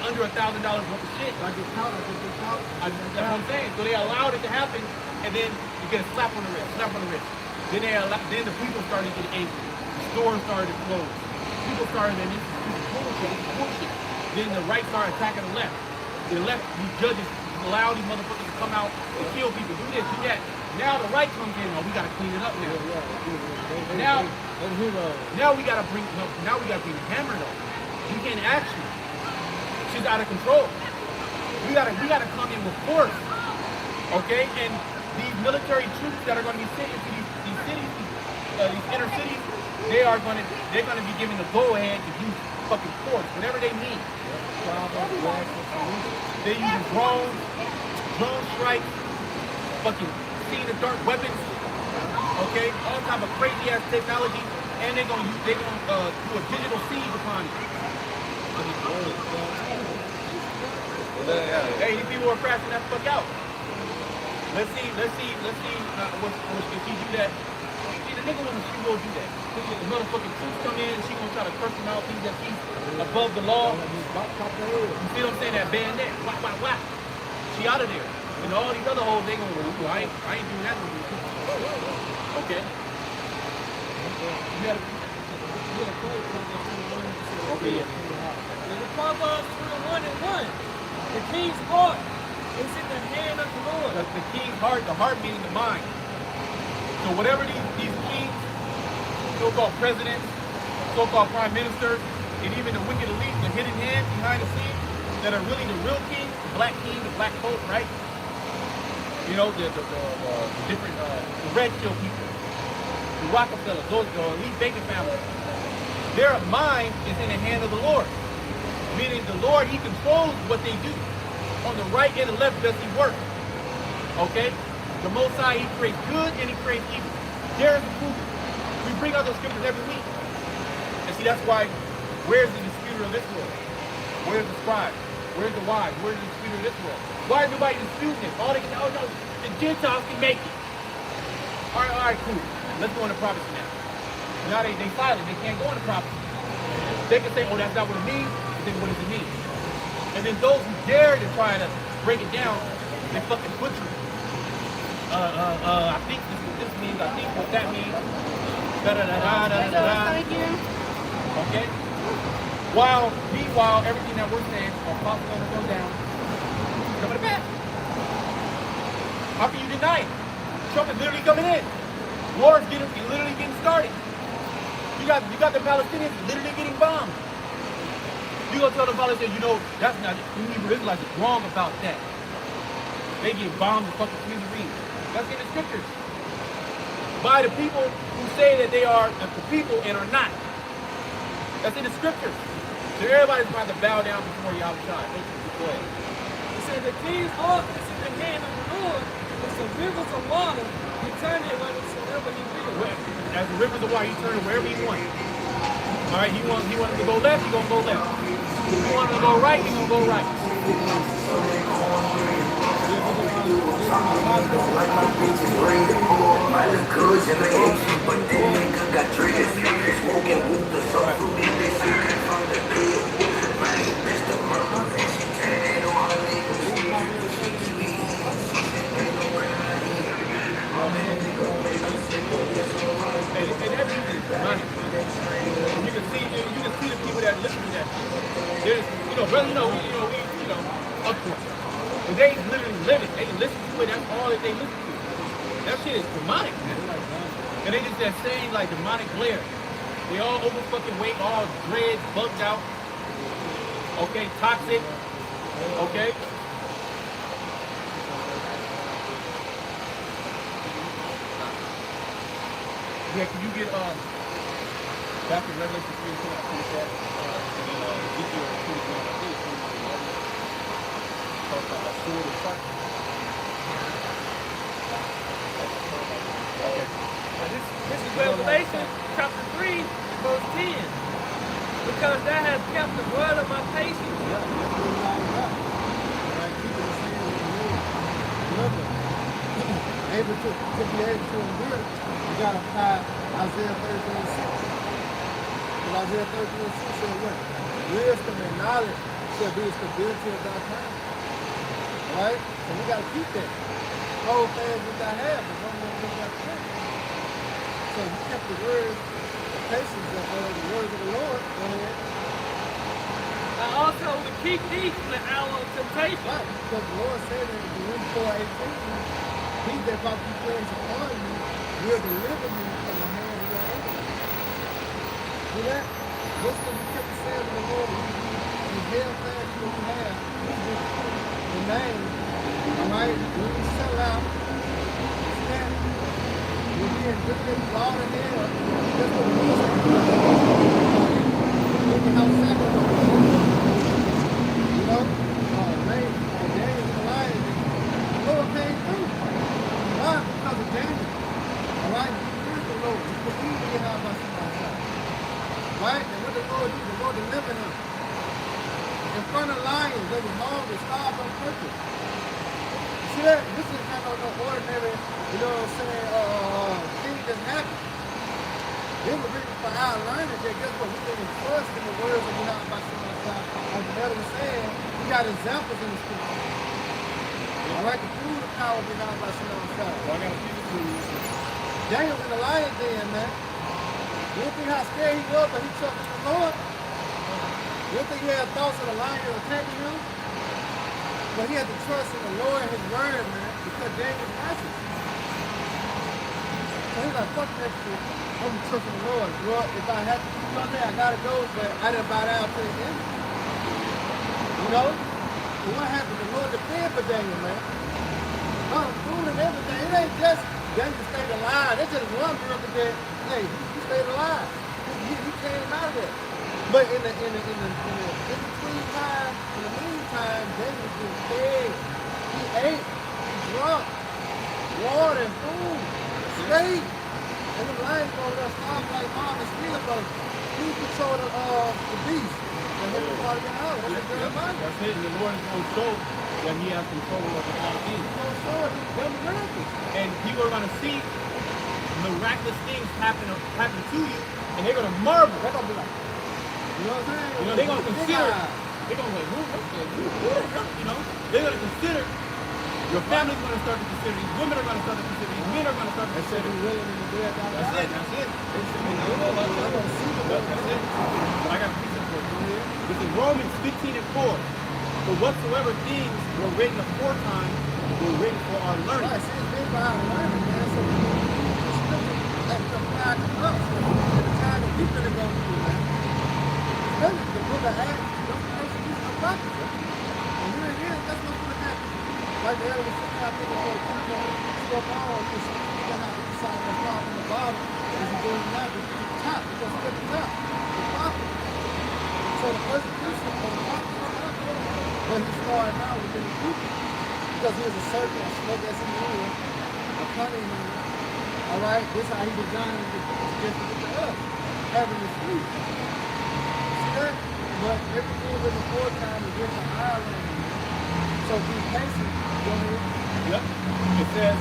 under $1,000 worth of shit. Like it's out. That's what I'm saying. So they allowed it to happen, and then you get a slap on the wrist. Then then the people started getting angry. The stores started to close. People started saying, this is bullshit. Then the right started attacking the left. The left, these judges allowed these motherfuckers to come out and kill people, do this, do that. Now the right comes in, we gotta clean it up now. Now we gotta bring the hammer though. We can't action. She's out of control. We gotta come in with force. Okay? And these military troops that are gonna be sent into these cities, these inner cities, they're gonna be given the go ahead to use fucking force, whatever they need. They use drone strikes, fucking see the dark weapons, okay, all type of crazy ass technology and they're gonna do a digital siege upon you. Hey, these people are crashing that fuck out. Let's see if he do that. See, the nigga woman, she will do that. The motherfucking troops come in and she gonna try to curse him out, think that she's above the law. You see what I'm saying? That bayonet, whack, whack, whack. She out of there. And all these other hoes, they gonna go, I ain't doing that with you. Okay. You gotta, okay, yeah. In the Proverbs 21:1, the king's heart is in the hand of the Lord. The king's heart, the heart meaning the mind. So whatever these kings, so-called presidents, so-called prime ministers, and even the wicked elite, the hidden hands behind the scenes, that are really the real king, the black coat, right? You know, the different, the red pill people, the Rockefellers, those, the elite banking families. Their mind is in the hand of the Lord. Meaning the Lord, he controls what they do. On the right and the left does he work. Okay? The Most High, he creates good and he creates evil. There is the proof. We bring out those scriptures every week. And see, that's why, where's the disputer of this world? Where's the scribe? Where's the wise? Where's the disputer of this world? Why is nobody disputing this? All they can, oh no, the Gentiles can make it. All right, cool. Let's go into prophecy now. Now they silent. They can't go into prophecy. They can say, oh, that's not what it means. But then what does it mean? And then those who dare to try to break it down, they fucking butcher it. I think this means, I think what that means. Okay? Meanwhile, everything that we're saying are possible to go down. Coming to pass. How can you deny it? Trump is literally coming in. War is literally getting started. You got the Palestinians literally getting bombed. You gonna tell the Palestinians, you know, that's not it. The Hebrew Israelites is wrong about that. They get bombed and fucking smithereens. That's in the scriptures. By the people who say that they are the people and are not. That's in the scriptures. So everybody's about to bow down before Yahweh. Go ahead. It said the king's heart is in the hand of the Lord. It's the rivers of water. He turned it wherever he will. As the rivers of water, he turned it wherever he wants. All right, he wanted to go left, he gonna go left. If he wanted to go right, he gonna go right. And that's usually money. You can see the people that listen to that shit. There's, you know, brother, we of course. But they literally live it. They listen to it. That's all that they listen to. That shit is demonic, man. And they just that same like demonic glare. They all over fucking weight, all dreads, bugged out. Okay, toxic. Okay. Yeah, can you get back in Revelation 3 and 2 that? Ezekiel 21, I think it's 21. Talk about a sword of fire. Okay. This is Revelation chapter 3, verse 10. Because thou hast kept the word of my patience. To be able to endure, you got to apply Isaiah 13:6. And Isaiah 13:6 said what? Wisdom and knowledge shall be the stability of thy time. Right? So we got to keep that. Hold fast what thou have, but don't let them got to. So you kept the word, the patience of the words of the Lord. Go ahead. And also to keep thee from the hour of temptation. Right, because the Lord said in Luke 4:18, he that brought these things upon you will deliver you from the hand of your enemy. See that? What's the kept the saying of the Lord? You held fast what you have. The name. Alright? When you sell out, see that? You'll be in good law to hell. That's what the Lord said. Look at how sacrifice. You know? Man, and Daniel the lion, the Lord came through. Why? Because of Daniel. Alright? Here's the Lord. You believe me how much you they was hungry, starved on purpose. You see that? This is not no ordinary, you know what I'm saying, thing that happened. Then the reason for our learning that guess what? We didn't trust in the words of God by God. Like the elder was saying, we got examples in the scripture. All right, to prove the power of God by God. Well, I got to teach it to you. Daniel in the lion's den, man. You don't think how scared he was, but he trusted in the Lord? You don't think he had thoughts of the lion attacking him? But he had to trust in the Lord and his word, man, because Daniel was righteous. So he's like, fuck that shit. I'm trusting the Lord. Well, if I have to do something, I gotta go, but I didn't bow down to the enemy. You know? But what happened? The Lord defended for Daniel, man. Food and everything. It ain't just Daniel stayed alive. That's just one miracle that, hey, he stayed alive. He came out of that. But in the between time, in the meantime, Daniel was getting fed. He ate, he drunk, water and food, straight. And the lions go there, stop like mom and steal, but he controlled the beast. And he was part of the house. That's it. And the Lord is going to show that he has control over all things. He's going to show it. He's done miracles. And people are going to see miraculous things happen to you, and they're going to marvel. They're going to be like, you know what I'm saying? You know, they're going to consider. They're going to be like, you know, they're going to consider. Your family's going to start to consider. These women are going to start to consider. These men are going to start to consider. That's it. That's it. That's it. I got to piece it for you. This is Romans 15 and 4. For whatsoever things were written aforetime were written for our learning. Right, see, it's been for our learning, man. So the scripture that applied to us at the time that we could have gone through that. Especially the book of Acts, those persecution of prophets. And here it is, that's what's going to happen. Like the elder was saying, I think it's going to keep on, stuff on, because you got to have to decide the top and the bottom. As you go in that, it's the top, because it's the top, the prophet. So the persecution of the prophet, but he started now within the people. Because he was a serpent, a snake as he was, a cunning man. All right, this is how he designed the just to get to us, having this fruit. See that? But everything was before time is written for our learning. So be patient. Go ahead. Yep. It says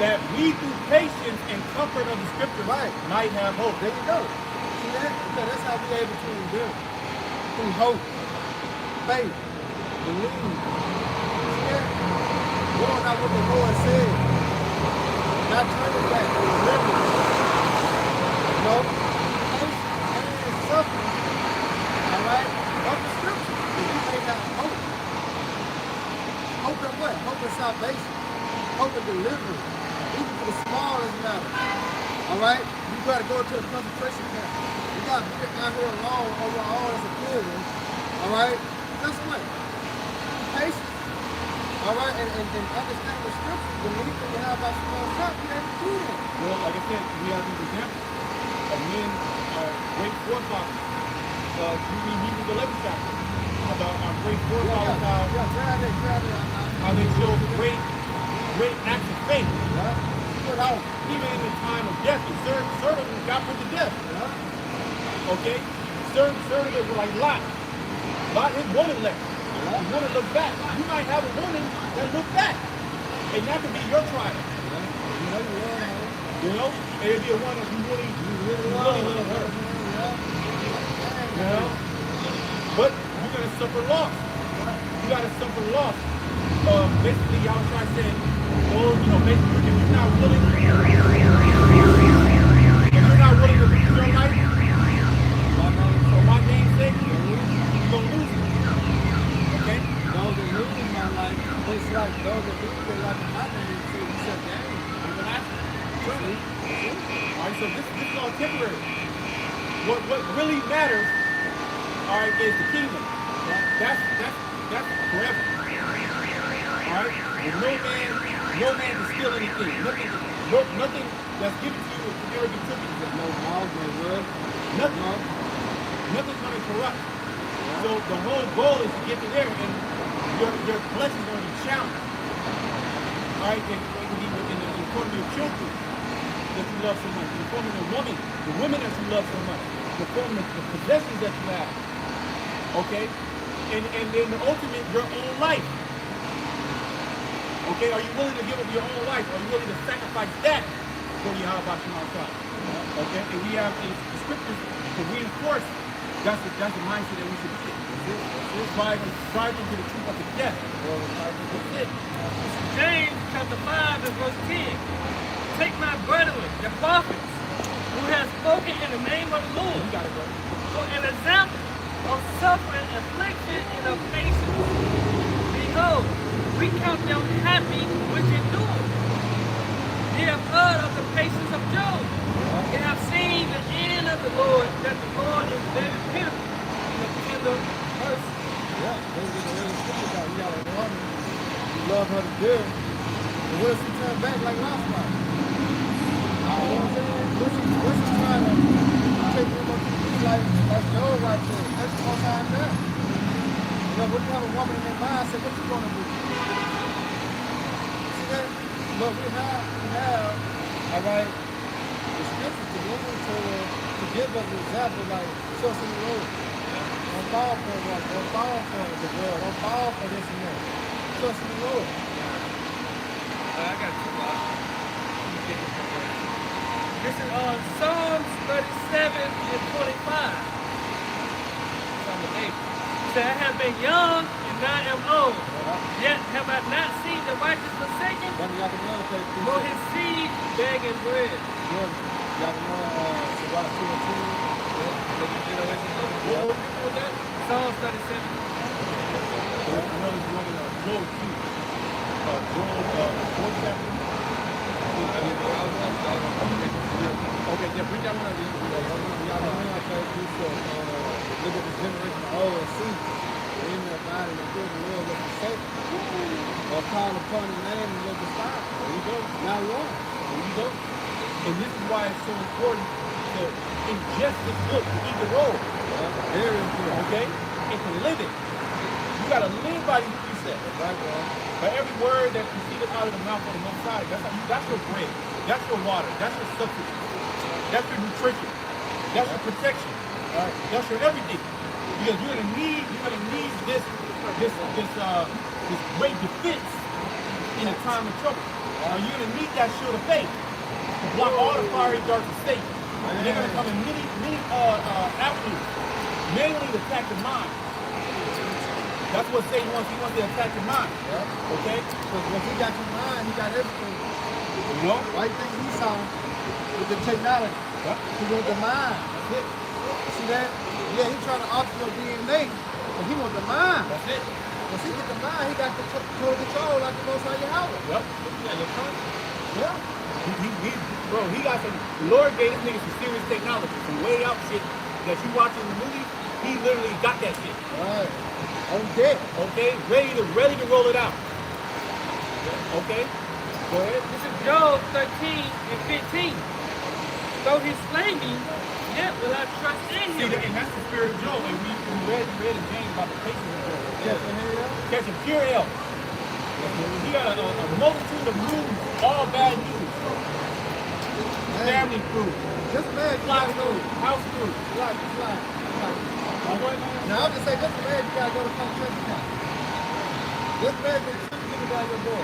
that we through patience and comfort of the scripture might have hope. There you go. See that? Because that's how we're able to endure. Through hope, faith, believe. See that? Going out what the Lord said. Not turning back. Remember. You know? Patience and suffering. Alright? Of the scripture. That we may have hope. Hope in what? Hope in salvation. Hope in deliverance. Even for the smallest matter. Alright? You gotta go to a concentration camp. You gotta be out here alone over all as a pilgrim. Alright? Guess what? Patience. Alright? And understand the scripture. Believe that you have about small shop. You have to do that. Well, like I said, we have these examples of men, great forefathers. You read Hebrews 11 chapter about our great forefathers, how they showed great acts of faith. Even in the time of death, the servant got put to death. Okay? Servant were like Lot. Lot, his woman left. His woman looked back. You might have a woman that looked back. And that could be your trial. You know? And it'd be a one that you really love her. You know? But you're going to suffer loss. You got to suffer loss. Basically, y'all try to say, oh, you know, basically, if you're not willing to lose your life, for my name's sake, you're going to lose it. Okay? Those that lose my life, it's like those that lose their life in my name, so you shut down. Alright, so this is all temporary. What really matters, alright, is the kingdom. That's forever. Alright? No man can steal anything. Nothing that's given to you can ever be taken. No laws, no word. Nothing's going to corrupt. So the whole goal is to get to there, and your flesh is going to be challenged. Alright, it can be in the form of your children that you love so much, in the form of the women that you love so much, the form of the possessions that you have. Okay? and then the ultimate, your own life. Okay, are you willing to give up your own life? Are you willing to sacrifice that for Yahweh Shemashah? Okay, and we have the scriptures to reinforce that's the mindset that we should be in. Striving to the truth of the death. That's it. James chapter 5 and verse 10. Take my brethren, the prophets, who have spoken in the name of the Lord, You gotta go. for an example of suffering, affliction, and of patience. Behold, we count them happy which endure. Ye have heard of the patience of Job. Ye have seen the end of the Lord, that the Lord is very pitiful and of tender mercy. Yeah, those are the really speak about. You got a woman, you love her to death. And what if she turn back like last night? You know what I'm saying? What's she trying to take him up to be like Job right there? That's all time there. You know, when you have a woman in their mind, say, what you gonna do? See that? But we have, all right, the scripture to go to give us an example like trust in the Lord. Don't fall for it, don't fall for the girl, don't fall for this and that. Trust in the Lord. I got two lots. This is on Psalms 37 and 25. Psalm 8. Say, I have been young and now am old. Yet have I not seen the righteous forsaken, nor his seed begging bread. Y'all know Shabbat 2 and 2? Psalms 37. Another one in Job 2. Job 4 chapter. Okay, yeah, bring that one up. Y'all know I played this look at the generation of old and see. They in their body and feel the Lord was forsaken. Or call upon the name and was despised. There you go. Now you are. There you go. And this is why it's so important to ingest this book, to eat the roll. Very important. Okay? And to live it. You gotta live by these precepts. Right, bro. By every word that proceeded out of the mouth of the Most High, that's your bread. That's your water. That's your substance. That's your nutrition. That's your protection. Right. That's your everything. Because you're gonna need this great defense in a time of trouble. You're gonna need that shield of faith to block all the fiery darts of Satan. And they're gonna come in many avenues, mainly to attack the mind. That's what Satan wants. He wants to attack your mind. Yeah. Okay? Because when he got your mind, he got everything. You know? Why you think he saw with the technology? Yep. He wants the mind. That's it. See that? Yeah, he's trying to alter your DNA, but he wants the mind. That's it. Once he get the mind, he got the total control like the Most High Yahweh. Yep. Yeah. Bro, he got some. The Lord gave this nigga some serious technology, some way out shit that you watching the movie. He literally got that shit. Right. On deck. Okay, ready to roll it out. Okay, go ahead. This is Job 13 and 15. Though he slay me, yet will I trust in See, him. and that's the spirit of Job. And we read in James about the patience of Job. Catching pure hell. He got a multitude of news, all bad news. Family crew, Just mad you fly gotta go. crew, house crew. Now I'm just saying, just mad you gotta go to come church now. Just mad that you get about your door.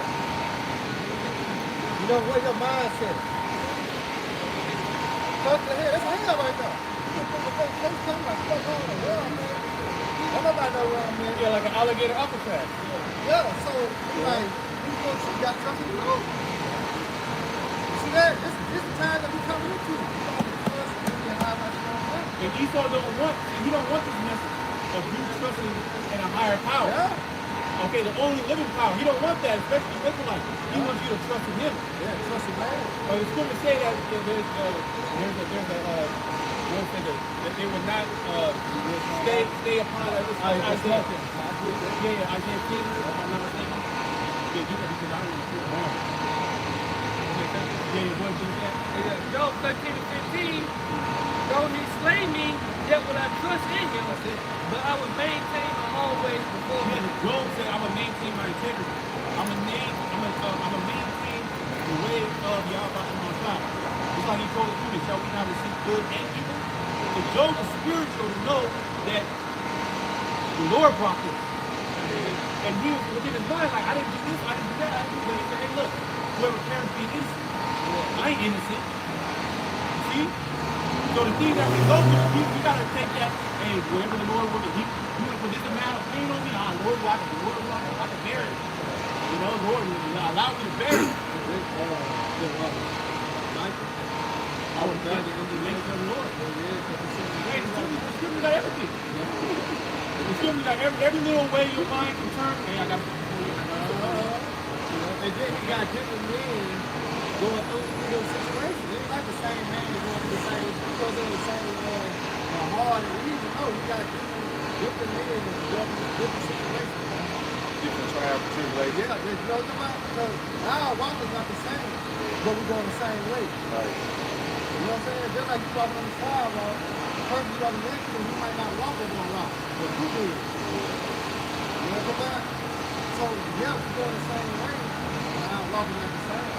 You know where your mindset. Touch the head. That's hell right now. You put the face come like fuck on the world, man. Don't nobody know where I'm at. Yeah, like an alligator uppercut. Yeah, so like you folks you got something to do. See that? This is the time that we coming into. And Esau he don't want this message of you trusting in a higher power. Yeah. Okay, the only living power. He don't want that, especially Israelites. He wants you to trust in him. Yeah, trust in man. But it's good to say that that they would not stay upon Isaiah. Yeah, Isaiah 10, if I'm not mistaken. Yeah, because I don't know if wrong. Yeah, what did you say? Job 13 and 15. Though he slay me, yet will I trust in him. But I will maintain my own ways before him. Job said, "I'm gonna maintain my integrity. I'm gonna maintain the way of Yahweh and my God." Just like he told the students, shall we not receive good and evil? So Job is spiritual to know that The Lord brought this. And he was within his mind, like, I didn't do this, I didn't do that, I didn't do that. He said, hey, look, whoever parents be innocent, I ain't innocent. You see? So the thing that we go through, we gotta take that, hey, wherever the Lord will, he put this amount of pain on me, Lord, I can bear it. You know, Lord, allow me to bear it. I would bear the indignation of the Lord. Hey, the scripture got everything. The scripture got every little way your mind can turn. Hey, I got to and then you got different men going through those situations. It's like the same man going through the same, because of the same hard and easy. No, you got different men going through different situations. Different trials and tribulations. Yeah, you know what I'm talking about? Because our walk is not the same, but we're going the same way. Right. You know what I'm saying? Just like you walking on the sidewalk, the person you walking next to, you might not walk over on rock, but you do. You know what I'm talking about? So, yeah, we're going the same way, but our walking not the same.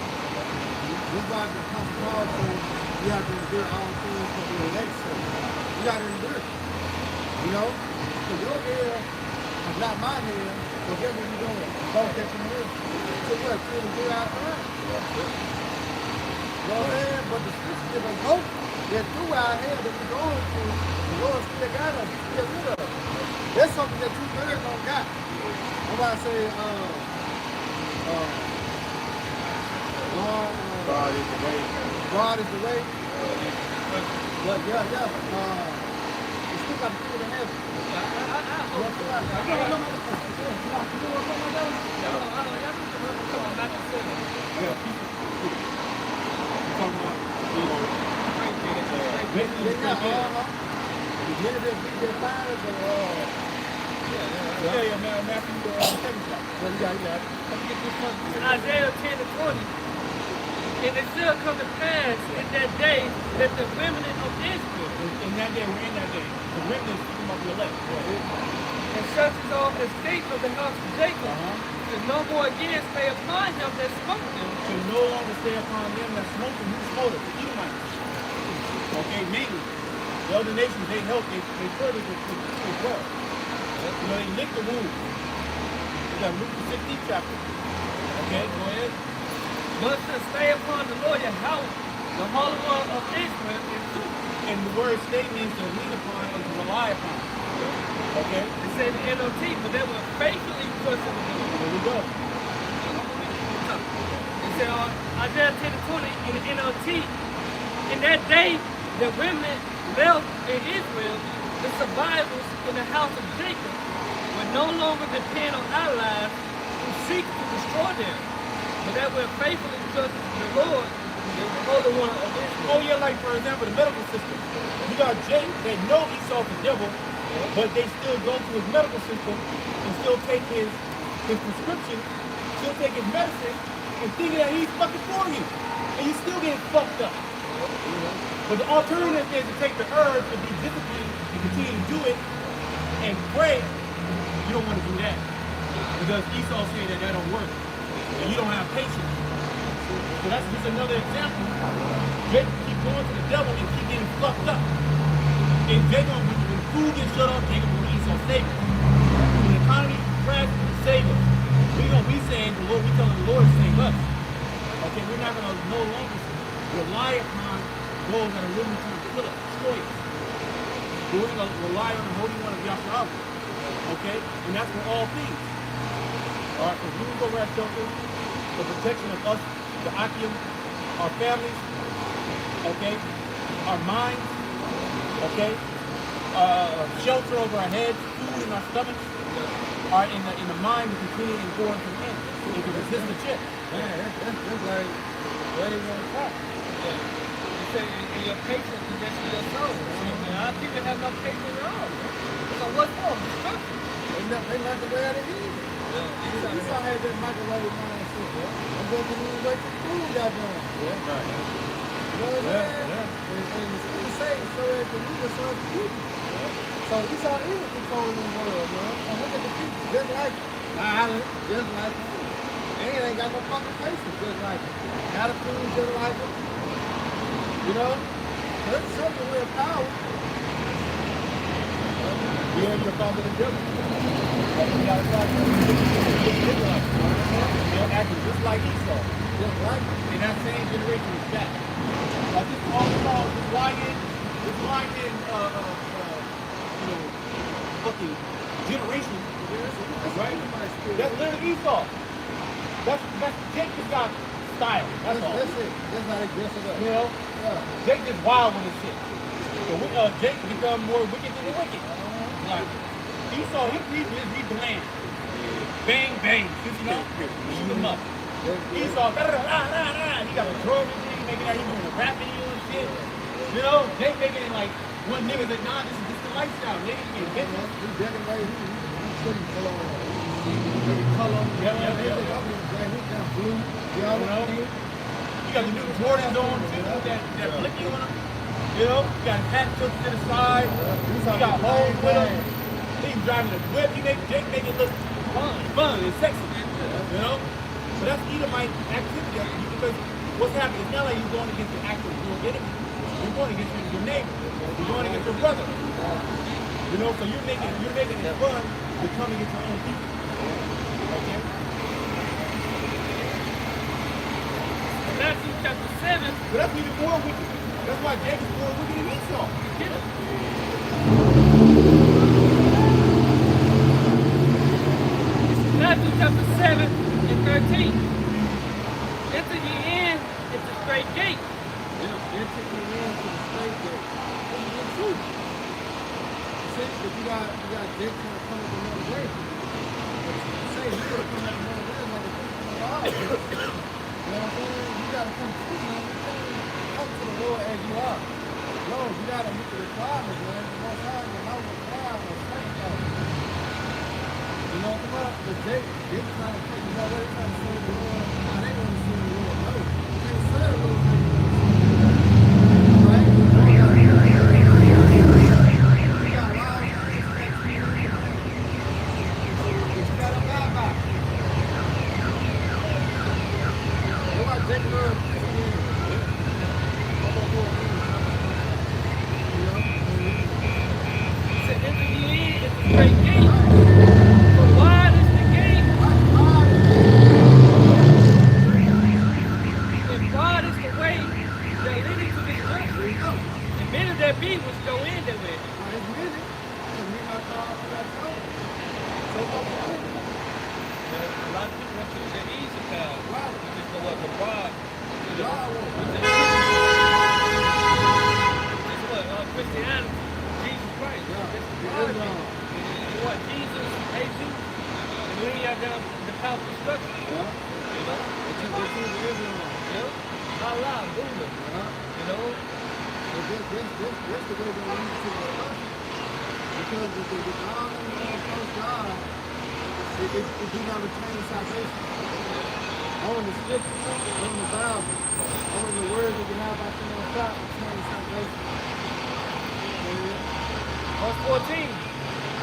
That's why the Apostle Paul said you have to endure all things for the elect's sake. You got to endure. You know? So your hair is not my hair, so guess what you're doing? Don't catch your hair. So what? To endure our time. You know what I'm saying? But the scripture gives us hope that through our hair that we're going through, the Lord still got us. He's still with us. That's something that you better don't got. That's why I say, God is the way. God is the way. But yeah, you still got to feel the heaven. Isaiah 10:20. And it shall come to pass in that day that the remnant of Israel, in that day, we're in that day. The remnant is speaking about the elect. and such as all escape of the house of Jacob, should no more again stay upon him that smote them. Should no longer stay upon them that smote them. Who smote them? The Edomites. Okay, mainly. The other nations, they help, they further the people as well. You know, they lick the wounds. You got Luke the 16th chapter. Okay, go ahead. But to stay upon the Lord your house, the Holy One of Israel, is true. And the word stay means to lean upon and to rely upon. Okay? It said in NLT, but they were faithfully trusting the Lord. There we go. It said on Isaiah 10:20 in the NLT, in that day the remnant left in Israel, the survivors in the house of Jacob would no longer depend on allies who seek to destroy them, but that we're faithfully trust the Lord, the Holy One of Israel. Oh yeah, like for example, the medical system. You got Jake that know Esau's the devil, but they still go to his medical system and still take his prescription, still take his medicine, and thinking that he's fucking for you. And you still getting fucked up. But the alternative is to take the herbs and be disciplined and continue to do it and pray. You don't want to do that. Because Esau said that that don't work. And you don't have patience. So that's just another example. Jacob keep going to the devil and keep getting fucked up. And Jacob, when food gets shut off, Jacob will Esau save us. When the economy crashes, save us. We saying the Lord, we telling the Lord to save us. Okay, we're not gonna no longer rely upon those that are willing to kill us, destroy us. But we're gonna rely on the Holy One of Yahweh. Okay? And that's for all things. Alright, for food over our shelter, the protection of us, the Akim, our families, okay, our minds, okay, shelter over our heads, food in our stomachs, are in the mind to continue and go into the end. It can resist the chip. Man, that's like where they want to talk. You say, and your patience is just your soul. And our people have no patience at all. So what's wrong? Destruction. They like the way it is. Esau had that microwave mindset, bro. I'm going to lose weight for food got done. Yeah, right. You know what I'm saying? And the scripture says so that the leader serves the people. So Esau is controlling the world, man. And look at the people, just like Island, just like him. And ain't got no fucking patience, just like him. Attitude, just like him. You know? That's something with power. You are your father the devil. You gotta start they're acting just like Esau. Just like And that same generation is back. This is all called this lying, fucking generation. Right? That's literally Esau. That's Jacob's got style. That's all. That's it. That's how they dress it up. You know? Yeah. Jake is wild with his shit. So Jake become more wicked than the wicked. Like Esau, he bland. Bang bang, you know, shoot him up. Esau, he got a drum and shit, making that he doing a rap video and shit. You know, Jake making it like one nigga that nah, this is the lifestyle, nigga. You get business. He's definitely like he's putting color on. Color. Yeah. He's got blue. You know? You got the new Jordans on too, that blicky on them. You know, you got his hat tilted to the side. You got holes with him. He's driving a whip. Jake make it look fun and sexy. You know? But that's Edomite activity because what's happening? It's not like you're going against the actual real enemy. You're going against your neighbor. You're going against your brother. You know, so you're making it fun to come against your own people. Okay? Matthew chapter 7. But that's even more wicked. That's why Jacob's more wicked than Esau. Matthew chapter 7 and 13. Enter ye in at the straight gate. Yeah, enter ye into the straight gate. This is the truth. See, if you got Jake trying to come up another way. Say you could come up another way like a Christian. You know what I'm saying? You gotta come to the Lord as you are. Lord, you gotta meet the requirements, man. The most high, the house of God, the sanctified. You know, come up, but Jake trying to take, you know, they're trying to serve the Lord. Now they want to serve the Lord. No, you can't serve the Lord. Right? You got lies. You got to lie about. What about Jake Lord? Enter ye in at the straight gate. For wide is the gate, and broad is the way that leadeth to destruction. And many there be which go in that way. A lot of people want to choose the easy path. You just go up the broad. Which is what? Christianity. Jesus Christ. What? Jesus hates you. And when you have down the path of destruction. You know? Allah, Buddha. You know? That's the way they lead to the destruction. Because the God and the first God, it do not retain salvation. Only the scripture, only the Bible, only the words that you have by the top retain salvation. Verse 14.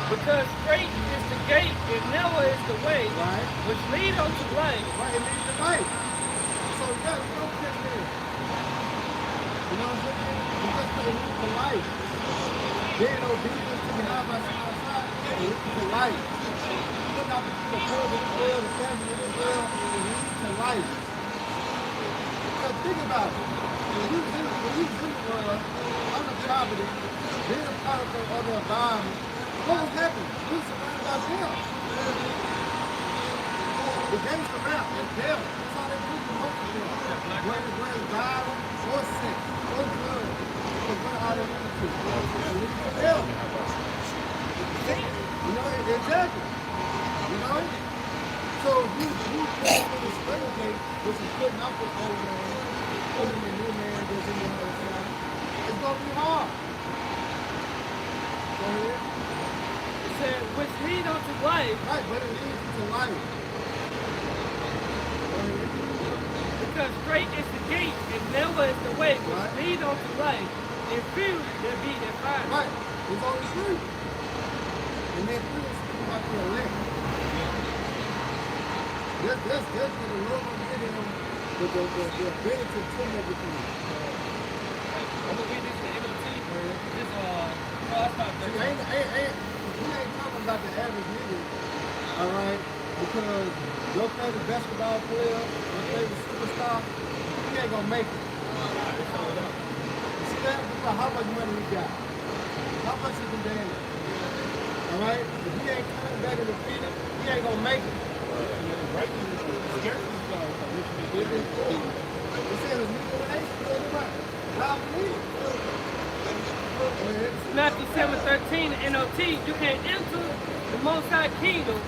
Because straight is the gate and narrow is the way which lead unto life. Right, it leads to life. So you got to go get there. You know what I'm saying? You just put it to life. Being obedient to the Bible outside, it leads to life. Putting out the world of the world, the family of the world, it leads to life. Because think about it. When you in the world, on the property, being a part of the environment, what was happening? We were surrounded by them. The gangster rap and them. That's all they do for most of them. Bring violence or sex or drugs. Because what are they looking to? They're looking for them. You know, exactly. You know? So you put in the straight gate, which is putting up with old man, putting the new man that's in the other side. It's going to be hard. Go ahead. Said, which lead unto life. Right, but it leads to life. Because straight is the gate and narrow is the way which lead unto life, and few there be that find it. Right, it's only three. And that three is about the elect. That's what the Lord will get in them with the ability to turn everything. I'm going to read this to MLT. This, that's not See, ain't talking about the average nigga, all right? Because your favorite basketball player, your favorite superstar, he ain't gonna make it. You see that? Because how much money he got? How much he can damage? All right? If he ain't coming back in the field, he ain't gonna make it. Right? Scarcity clause. It says it's legal. How believe it? Matthew 7:13, NOT, you can enter the Most High Kingdom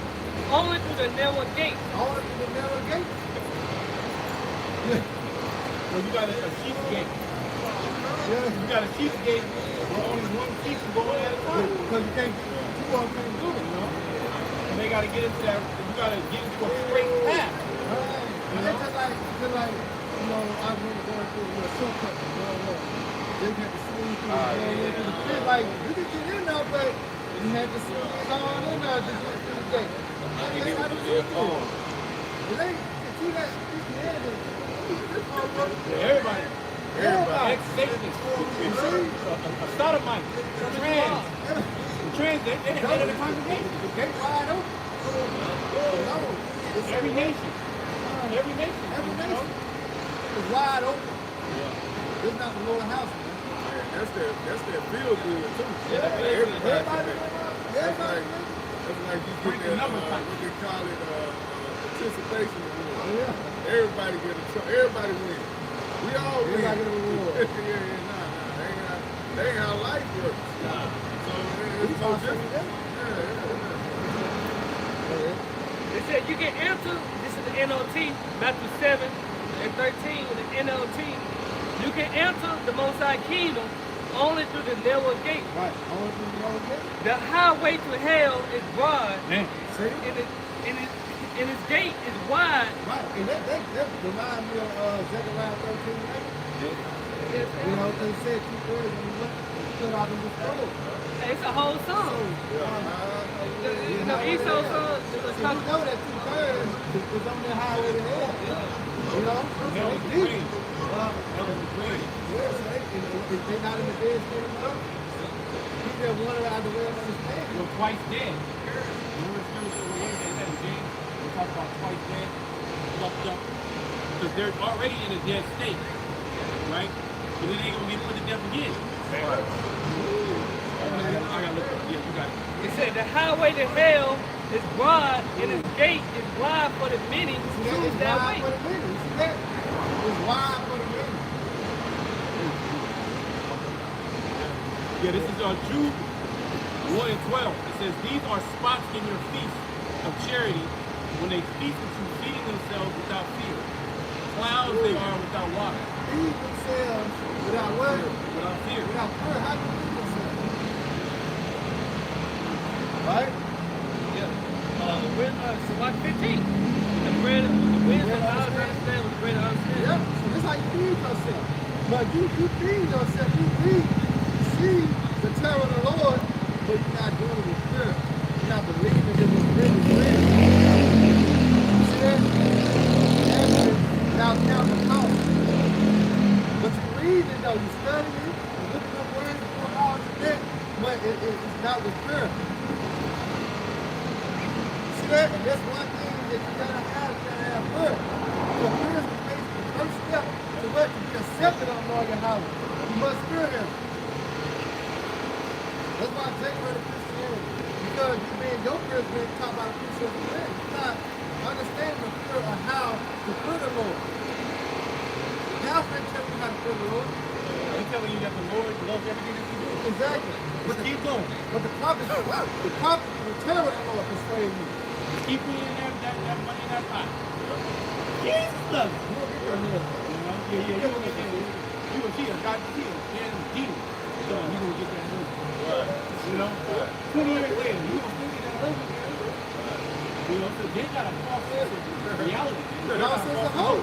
only through the narrow gate. Only through the narrow gate. Well, you got a sheep's gate. You got a sheep's gate where only one sheep can go in at a time. Because you can't, two of them can't do it, you know? And they got to get into that, you got to get into a straight path. Right. It's just like, you know, I remember going through a shortcut. They had to swing through the pit. Like, you could get in there, but you had to swing on in there to get to the gate. That's how the shit is. But they, see that, Everybody. Everybody. Ex-Satanists. A sodomite. Trans, they're the head of the congregation. The gate wide open. Every nation. Every nation. Every nation is wide open. It's not the Lord's house. That's their feel good too. Everybody. That's like you get that, what they call it, participation award. Yeah. Everybody get a try. Everybody win. We all win. Everybody get a reward. They ain't how life works. So it's no different. They said you can enter, this is the NOT, Matthew 7:13, the NOT. You can enter the Most High Kingdom only through the narrow gate. Right. Only through the narrow gate. The highway to hell is broad, See? and its gate is wide. Right. And that reminds me of Zechariah 13:8. You know, they said 2 words when you went put out in the scroll. It's a whole song. You know, Esau's son. You know that 2 thirds is on the highway to hell. You know? It's deep. Yes, they not in the bed standing up. He just wanted out the way of understanding. You're twice dead. Remember spiritual religion that James? We talk about twice dead, fluffed up. Because they're already in a dead state. Right? But then they gonna get put to death again. I gotta look up. Yeah, you got it. It said the highway to hell is broad, and its gate is wide for the many who See, choose that way. for the many. See that? It's wide for the many. Yeah, this is Jude 1:12. It says, these are spots in your feast of charity when they feast with you, feeding themselves without fear. Clouds they are without water. Feed themselves without what? Without fear. Without fear. How do you feed themselves? Right? So like 15. The bread of knowledge understand with the bread of understanding. Yeah. So this is how you feed yourself. But you feed yourself. You see the terror of the Lord, but you're not doing it with fear. You're not believing it was really real. You see that? Without counting the cost. But you read it though, you study it, you look at the words, you put all to that, but it's not with fear. You see that? And that's one thing that you gotta have fear. So fear is the first step to what? To be accepted on Lord Yahweh. You must fear him. That's why I take her to Christianity. Because you being your fear is being taught by the Christian man. You're not understanding the fear of how to fear the Lord. Now friend tell you how to fear the Lord. I'm telling you that the Lord loves everything that you do. Exactly. But keep going. But the prophet will terror the Lord persuade you. Keep putting in that money in that pot. Jesus loves you. You will get your meal. You know? Yeah, you will get that. You will see God see him. And Jesus. So you will get that money. You know? 20 years later, you will still get that money. You know, so they got a false sense of reality. False sense of hope.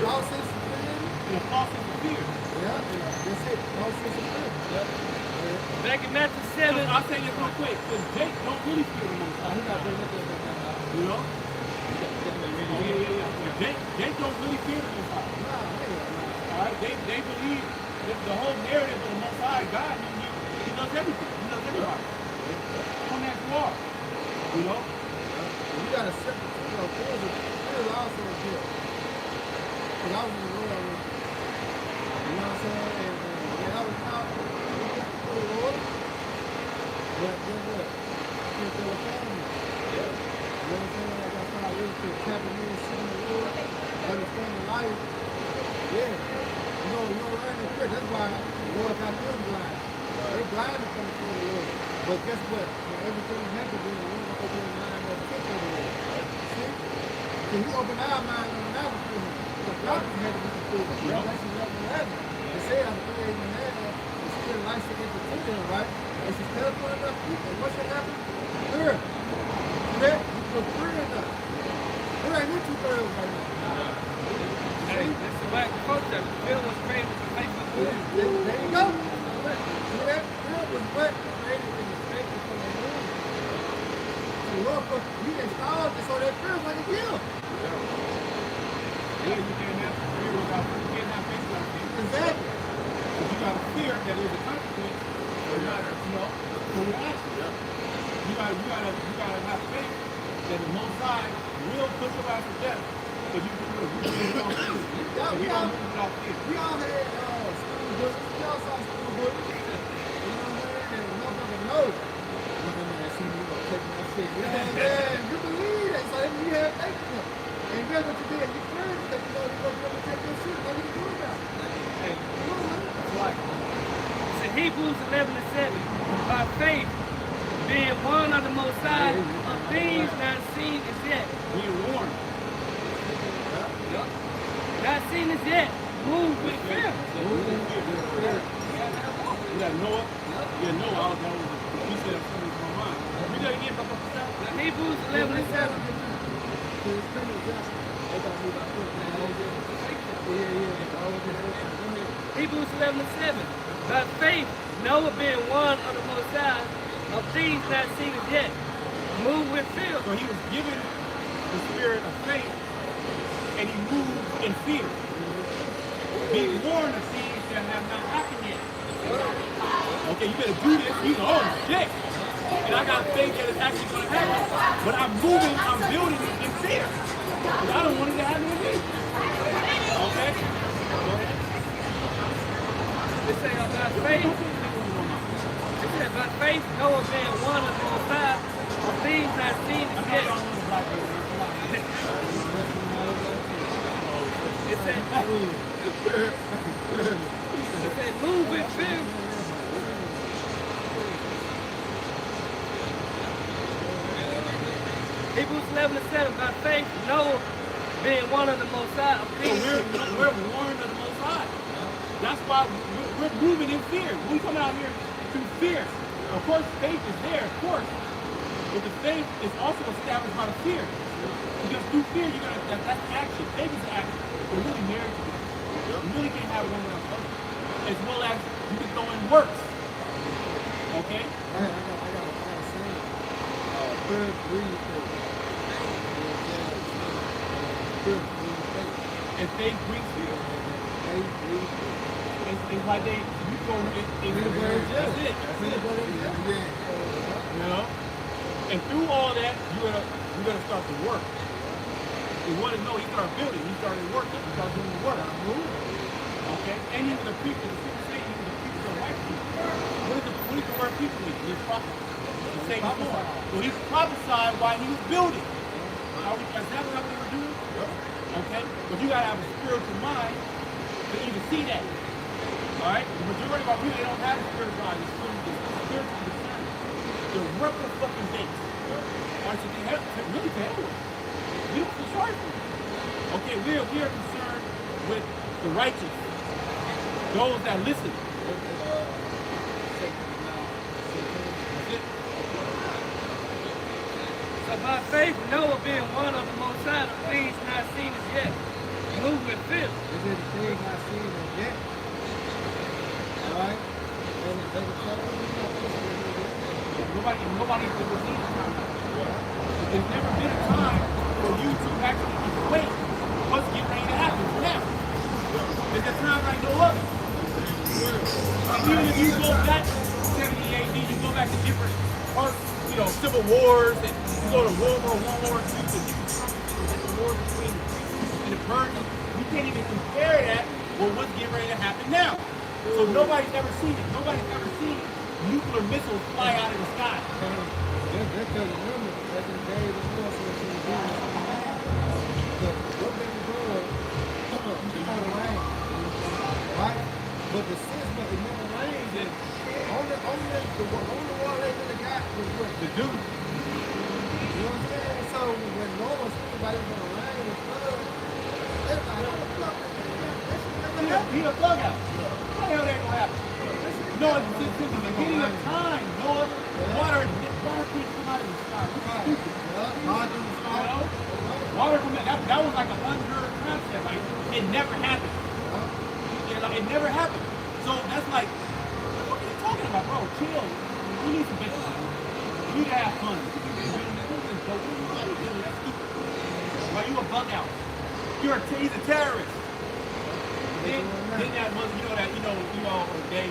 False sense of fear. And a false sense of fear. Yeah, that's it. False sense of fear. Yep. Back in Matthew So 7. I'll say this real quick, because Jake don't really fear the Most High. You know? Jake don't really fear the Most High. Alright? They believe that the whole narrative of the Most High God, he knows everything. He knows everybody. From you are. You know? You got to separate, there's also a gift. Because I was in the world with, you know what I'm saying? And when I was out, we got to the Lord. But guess what? Still feel a family. You know what I'm saying? Like I found really to tapping in, sitting in the Lord, understanding life. Yeah. You know, learn it quick. That's why the Lord got them blind. They blind to come to the Lord. But guess what? When everything happens, then the Lord open their mind up to the Lord. See? So you open our mind on the natural thing. The doctor had to be fulfilled. Revelation 11:11. It said, I'm creating an animal, the spirit of life should enter to them, right? And she's telephoning up people. And what should happen? Third. See that? You put three in there. There ain't no 2/3 right now. Hey, that's the black culture. The film was created to make the good. There you go. See that? Film was what created in the space from the moon. The Lord put, he installed it so that film like a gift. Yeah, you can't have fear without you can't have faith without fear. Exactly. But you got to fear that there's a consequence for not, for your action. You gotta have faith that the Most High will put your ass to death. So you can do it without fear. So we don't move without fear. We all had school books. We all saw school books. You know what I'm saying? And motherfucker knows. Motherfucker see me gonna take my shit. You know what I'm saying? You believe that. So you have faith in him. And guess what you did? You prayed because you know you're gonna take your shit. What you do about it? Hey, You know what I'm like, it's in Hebrews 11:7. By faith, being one of the Most High, of things not seen as yet. Being warned. Not seen as yet. Move with fear. You got Noah? Yeah, Noah. He said something from my mind. Read that again, Papa. Hebrews 11:7. Hebrews 11:7. By faith, Noah being one of the Most High, of things not seen as yet, moved with fear. So he was given the spirit of faith, and he moved in fear. Being warned of things that have not happened yet. Okay, you better do this. You know, oh shit. And I got faith that it's actually going to happen. But I'm moving, I'm building it in fear. Because I don't want it to happen to me. Okay? It says by faith. It says by faith, Noah being one of the Most High, of things not seen as yet. It said move with fear. Hebrews 11:7. By faith, Noah being one of the Most High, of So things. we're warned of the Most High. That's why we're moving in fear. We come out here through fear. Of course, faith is there, of course. But the faith is also established by the fear. Because through fear, that's action. Faith is action. We're really married to it. You really can't have one without the other. As well as you can throw in works. Okay? I got a saying. Fear breeds faith. Fear breeds faith. And faith brings fear. Faith breeds faith. It's like you go in that's it. You know? And through all that, you're gonna start to work. You want to know, he started building, he started working, he started doing the work. Okay? And even the people say even the people are white people. What is the word people mean? He's prophesied. The same before. So he prophesied while he was building. Is that what we were doing? Okay? But you gotta have a spiritual mind to even see that. Alright? The majority of our people, they don't have a spiritual mind. It's spiritual discernment. They're working fucking dates. Alright, so they have really to hell with it. We don't feel sorry for them. Okay, we are concerned with the righteous. Those that listen. So by faith, Noah being one of the Most High, of things not seen as yet, moved with fear. Is it the thing I seen as yet? Alright? And they were telling me Nobody can believe it. There's never been a time for you to actually equate what's getting ready to happen now. There's a time like no other. And even if you go back to 70 AD, you go back to different parts, civil wars, and you go to World War I, World War II, the war between the Greeks and the Persians. We can't even compare that with what's getting ready to happen now. So nobody's ever seen it. Nobody's ever seen nuclear missiles fly out of the sky. That's because remember, that's the day of the war, so it's in the game. So what they were doing, it's gonna rain, right? But the system, it never rains. And only water they really got was what? The dew. You know what I'm saying? So when Noah was thinking about it was gonna rain and flood, they're like, how the fuck? Beat a plug out. What the hell ain't gonna happen? No, since the beginning of time, Noah, water can't come out of the sky. Water from that was like a unheard concept. Like it never happened. It never happened. So that's like, what are you talking about, bro? Chill. We need some business. We need to have fun. Why you a bug out? He's a terrorist. Then that was, you know, okay.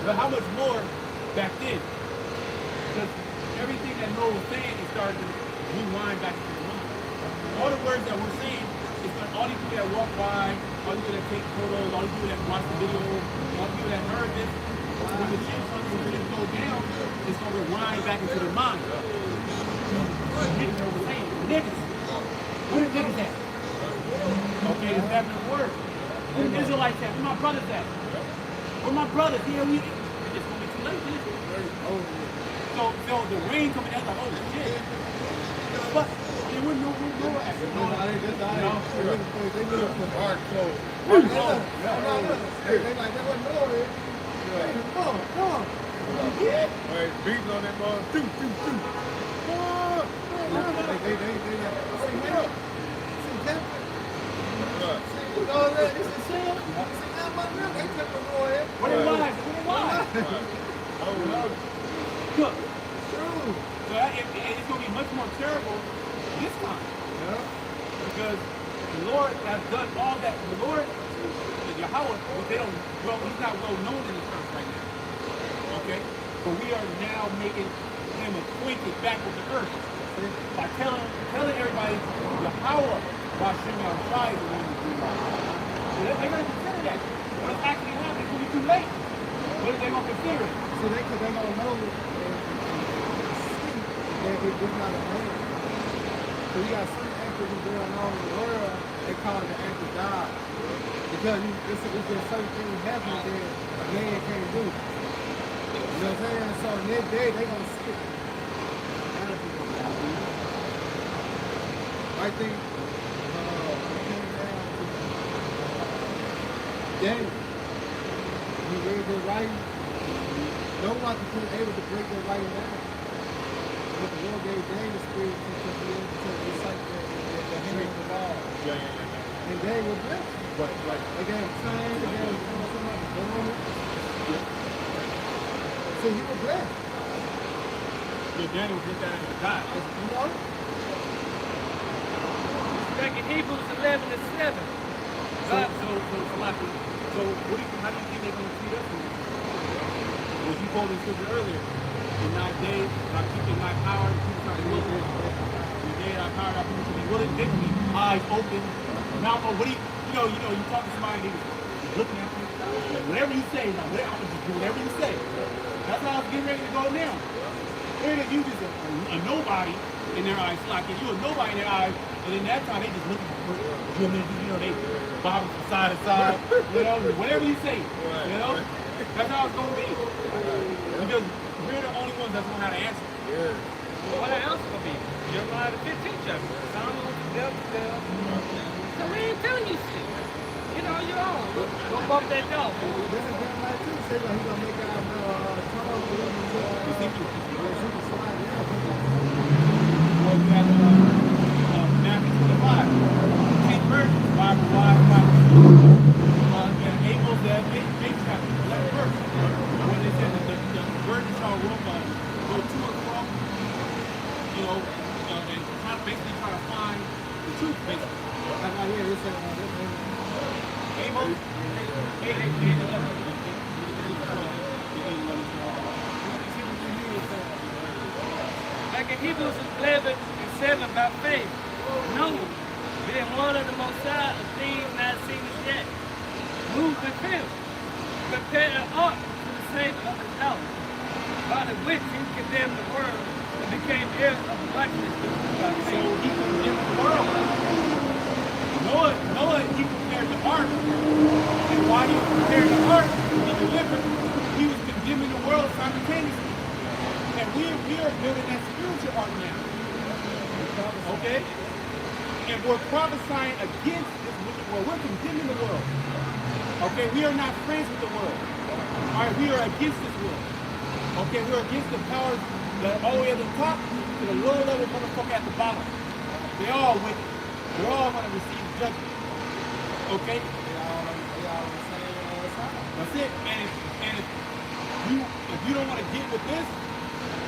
But how much more back then? Because everything that Noah was saying is starting to rewind back to the mind. All the words that we're saying is that all these people that walk by, all these people that take photos, all these people that watch the video, all the people that heard this, when the shit comes to go down, it's going to rewind back into their mind. Niggas are saying, niggas. Where the niggas at? Okay, it's that the word. Where the Israelites at? Where my brothers at? Where my brothers? Yeah, it's going to be too late, isn't it? So the rain coming out, like, oh shit. But there was no at. They knew it from our clothes. They like, that wasn't Noah here. Come on. Yeah. Hey, beating on that ball. They Look, so it's going to be much more terrible this time. Yeah. Because the Lord has done all that. The Lord, Yahweh, he's not well known in this earth right now. Okay? But we are now making him acquainted back with the earth. By telling everybody Yahweh Hashem Yahushua is the one who's doing it. So they're going to consider that. When it's actually happening, it's going to be too late. What are they going to consider it? So they're going to know that it's not a man. So you got some activities going on in the world, they call it the act of God. Because it's just certain things happening that a man can't do. You know what I'm saying? So next day, they're going to see it. I think it came down to Daniel. He read the writing. No one was able to break their writing down. But the Lord gave Daniel spirit to be able to recite the hand of the law. And they were blessed. Right. They gave him time, they gave him something. So he was blessed. Yeah, Daniel did that in the God. You know? Back in Hebrews 11:7. So how do you think they're going to treat us? Well, you quoted the scripture earlier. In thy day, I keep in my power, people try to look at it. In the day, I power, I people to be willing, victory, eyes open, mouth open. What do you talk to somebody, he's looking at you. Like, whatever you say, I'm going to just do whatever you say. That's how it's getting ready to go now. You just a nobody in their eyes, like you a nobody in their eyes, and in that time they just looking for they bob from side to side, whatever you say, that's how it's gonna be. Because we're the only ones that's gonna have to answer. Yeah. Well, what the answer gonna be? Jeremiah the 15th chapter. Sound on the devil. So we ain't telling you shit. You know, you own. Go bump that dog. This is Jeremiah too. Say like he's gonna make our tongue well, you have Matthew 25. 10 verses. And Amos that 8th chapter, 11th verse. When they said that the virgin shall go to and from, and basically try to find the truth, basically. in Hebrews 11:7 about faith. No, being one of the most high of things not seen as yet. Moved with him. Prepared an ark to the saving of his house, by the which he condemned the world and became heirs of the righteousness. So he condemned the world. Noah, he prepared the ark. And while he was preparing the ark, he delivered, he was condemning the world simultaneously. And we are building that spiritual ark now. Okay? And we're prophesying against this wicked world. We're condemning the world. Okay? We are not friends with the world. All right? We are against this world. Okay? We're against the powers that all the way at the top to the lower level motherfucker at the bottom. They all wicked. They're all going to receive judgment. Okay? They all on the same side. That's it. And if you don't want to get with this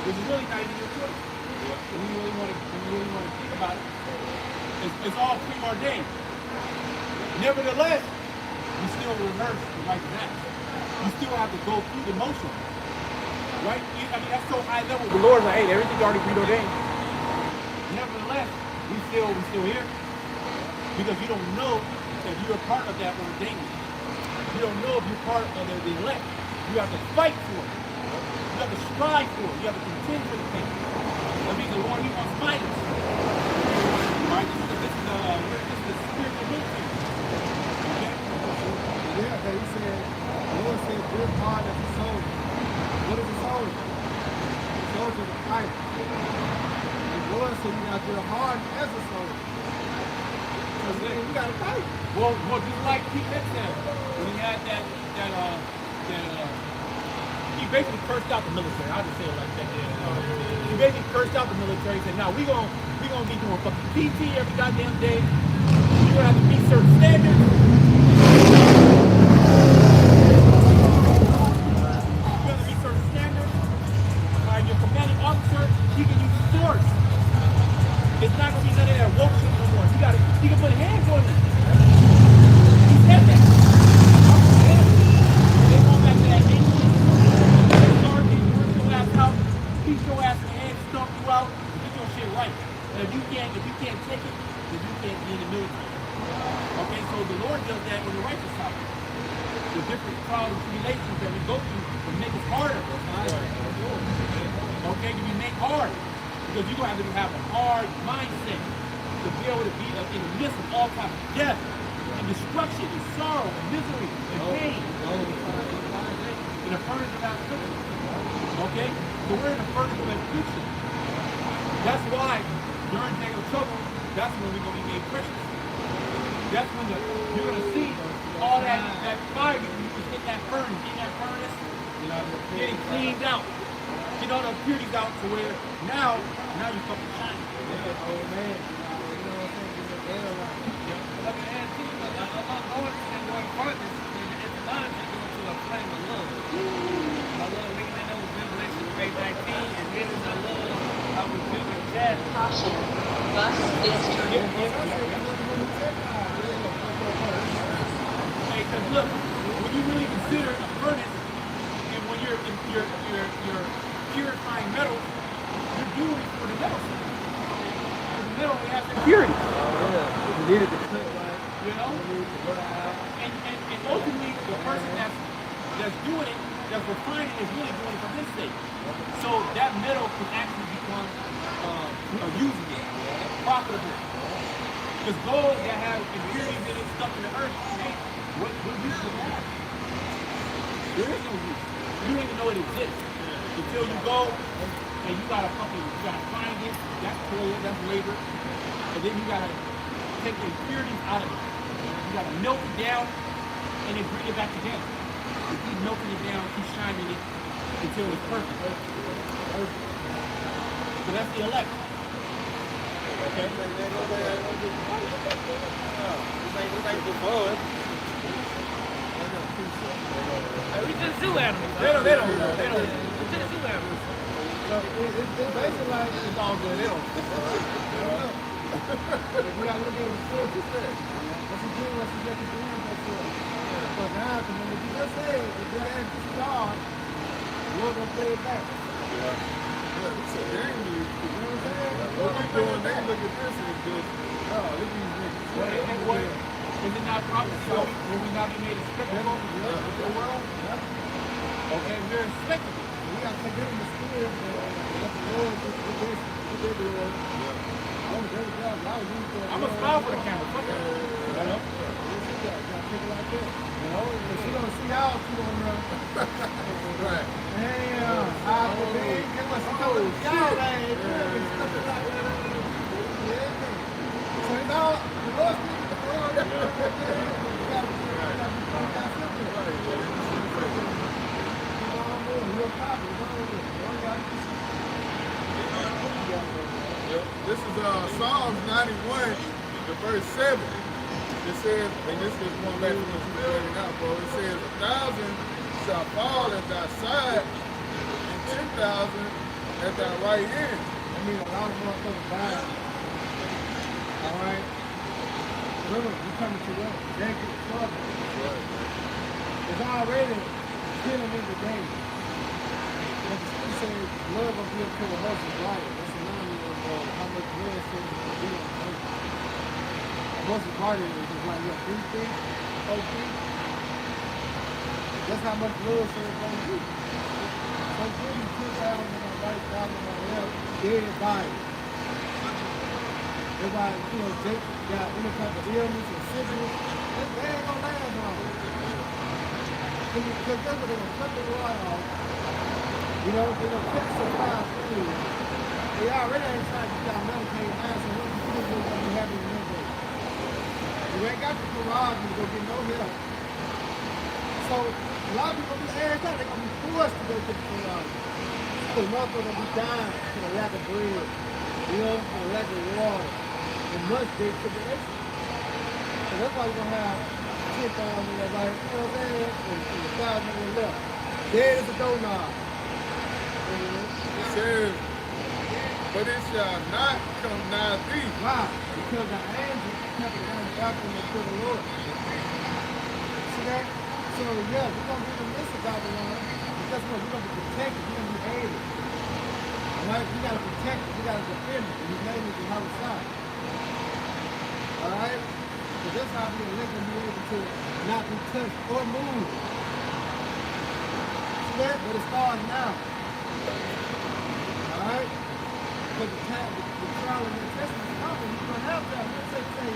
is really not even your choice. If you really want to think about it, it's all preordained. Nevertheless, you still rehearse the righteous acts. You still have to go through the motion. Right? I mean, that's so high level. The Lord's like, hey, everything's already preordained. Nevertheless, we still here. Because you don't know if you're a part of that ordainment. You don't know if you're part of the elect. You have to fight for it. You have to strive for it. You have to contend for the thing. That means the Lord, he wants fighters. Alright, this is the spiritual military. Okay? Yeah, but he said, the Lord said, good hard as a soldier. What is a soldier? A soldier is a fighter. The Lord said you got to do hard as a soldier. You got to fight. Well, just like Pete Beck said, when he had he basically cursed out the military. I'll just say it like that. He basically cursed out the military. He said, "No, we gonna be doing fucking PT every goddamn day. You're gonna have to meet certain standards. You have to meet certain standards. Your commanding officer, he can use force. It's not gonna be none of that woke shit no more. He can put hands on you. He said that. They go back to that ancient sergeant, work your ass out, beat your ass in the head, stomp you out, get your shit right. And if you can't take it, then you can't be in the military. Okay, so the Lord does that on the righteous side. The different trials and tribulations that we go through will make us harder. Okay, to be made hard. Because you're going to have a hard mindset to be able to be in the midst of all kinds of death and destruction and sorrow and misery and pain. In the furnace of affliction. Okay? So we're in the furnace of affliction. That's why during days of trouble, that's when we're going to be made precious. That's when you're going to see all that fire you just hit that furnace, getting cleaned out. Get all the impurities out to where now you fucking shine. Oh man. You know what I'm saying? It's air right. Let me add to you, Lord and one partners, and it's not to go to a flame of love. My Lord, we can know Revelation 3:19, and then is our Lord, I was building that. Caution. Bus is turning. Hey, because look, when you really consider a furnace, and when you're purifying metal, you're doing it for the metal. For the metal, we have impurity. You needed to cut right. You know? And ultimately, the person that's doing it, that's refining, is really doing it for this sake. So that metal can actually become usable, profitable. Because gold that has impurities in it stuck in the earth, man, what use does it have? There is no use. You don't even know it exists until you go and you gotta find it. That's toil, that's labor, and then you gotta take the impurities out of it. You gotta melt it down and then bring it back together. You keep melting it down, keep shining it until it's perfect. So that's the elect. Okay. We just zoo animals. They don't. We just zoo animals. So it's basically like It's all good. They don't. we gotta look at the full picture. What's he doing? What's he getting doing? But now, when you just said, if you're asking God, we're gonna play it back. Yeah, it's a gang league. You know what I'm saying? What we doing, they look at this and just, oh, look at these niggas. What is it not proper? So will we not be made a spectacle of the world? Okay, we're a spectacle. We got to take them in the spirit and let the Lord do their Lord. I'm I'm a smile for the camera. Fuck it. You know? Like that. You know, if she don't see how she don't know. Right. Damn, I believe it was so y'all ain't really stuff like that. Yeah. So you know, the Lord speaks to the Lord. You gotta be real popular. This is Psalms 91, the verse 7. It says, and this is going back to what you were pointing out, bro. It says, 1,000 shall fall at thy side, and 10,000 at thy right hand. I mean, a lot of motherfuckers die. All right? Remember, you coming to what? Jacob trouble. Right. It's already killing in the day. But the scripture says, blood will be up to the horse's body. That's synonymous of how much blood is going to be on the horse. A horse's body is just like, 3 feet, 4 feet. That's how much blood is going to be. So give you 2,000 on my right, 1,000 on my left, dead body. That's why, Jacob got any type of illness or sickness. They ain't gonna last long. Because that's what they're gonna cut the water off. They're gonna cut the supply of food. They already ain't trying to get our Medicaid now, so what you do is gonna be happy with Medicaid. You ain't got the garage to go get no help. So a lot of people be every time they're gonna be forced to go to the garage. Because motherfuckers gonna be dying for the lack of bread, for the lack of water, and much big tribulation. So that's why we're gonna have 10,000 on the right, you know what I'm saying? And 1,000 on the left. Dead as a doorknob. It says, but it shall not come nigh thee. Why? Because the angels kept it on after them to the Lord. See that? So yeah, we're gonna be in the midst of Babylon. But guess what? We're gonna be protected, we're gonna be aided. Alright? We gotta protect it, we gotta defend it. And his name is Jehovah. Alright? So that's how we elect to be able to not be touched or moved. See that? But it's starting now. Alright? But the trial and the testament is coming. You're gonna have that. We're gonna say,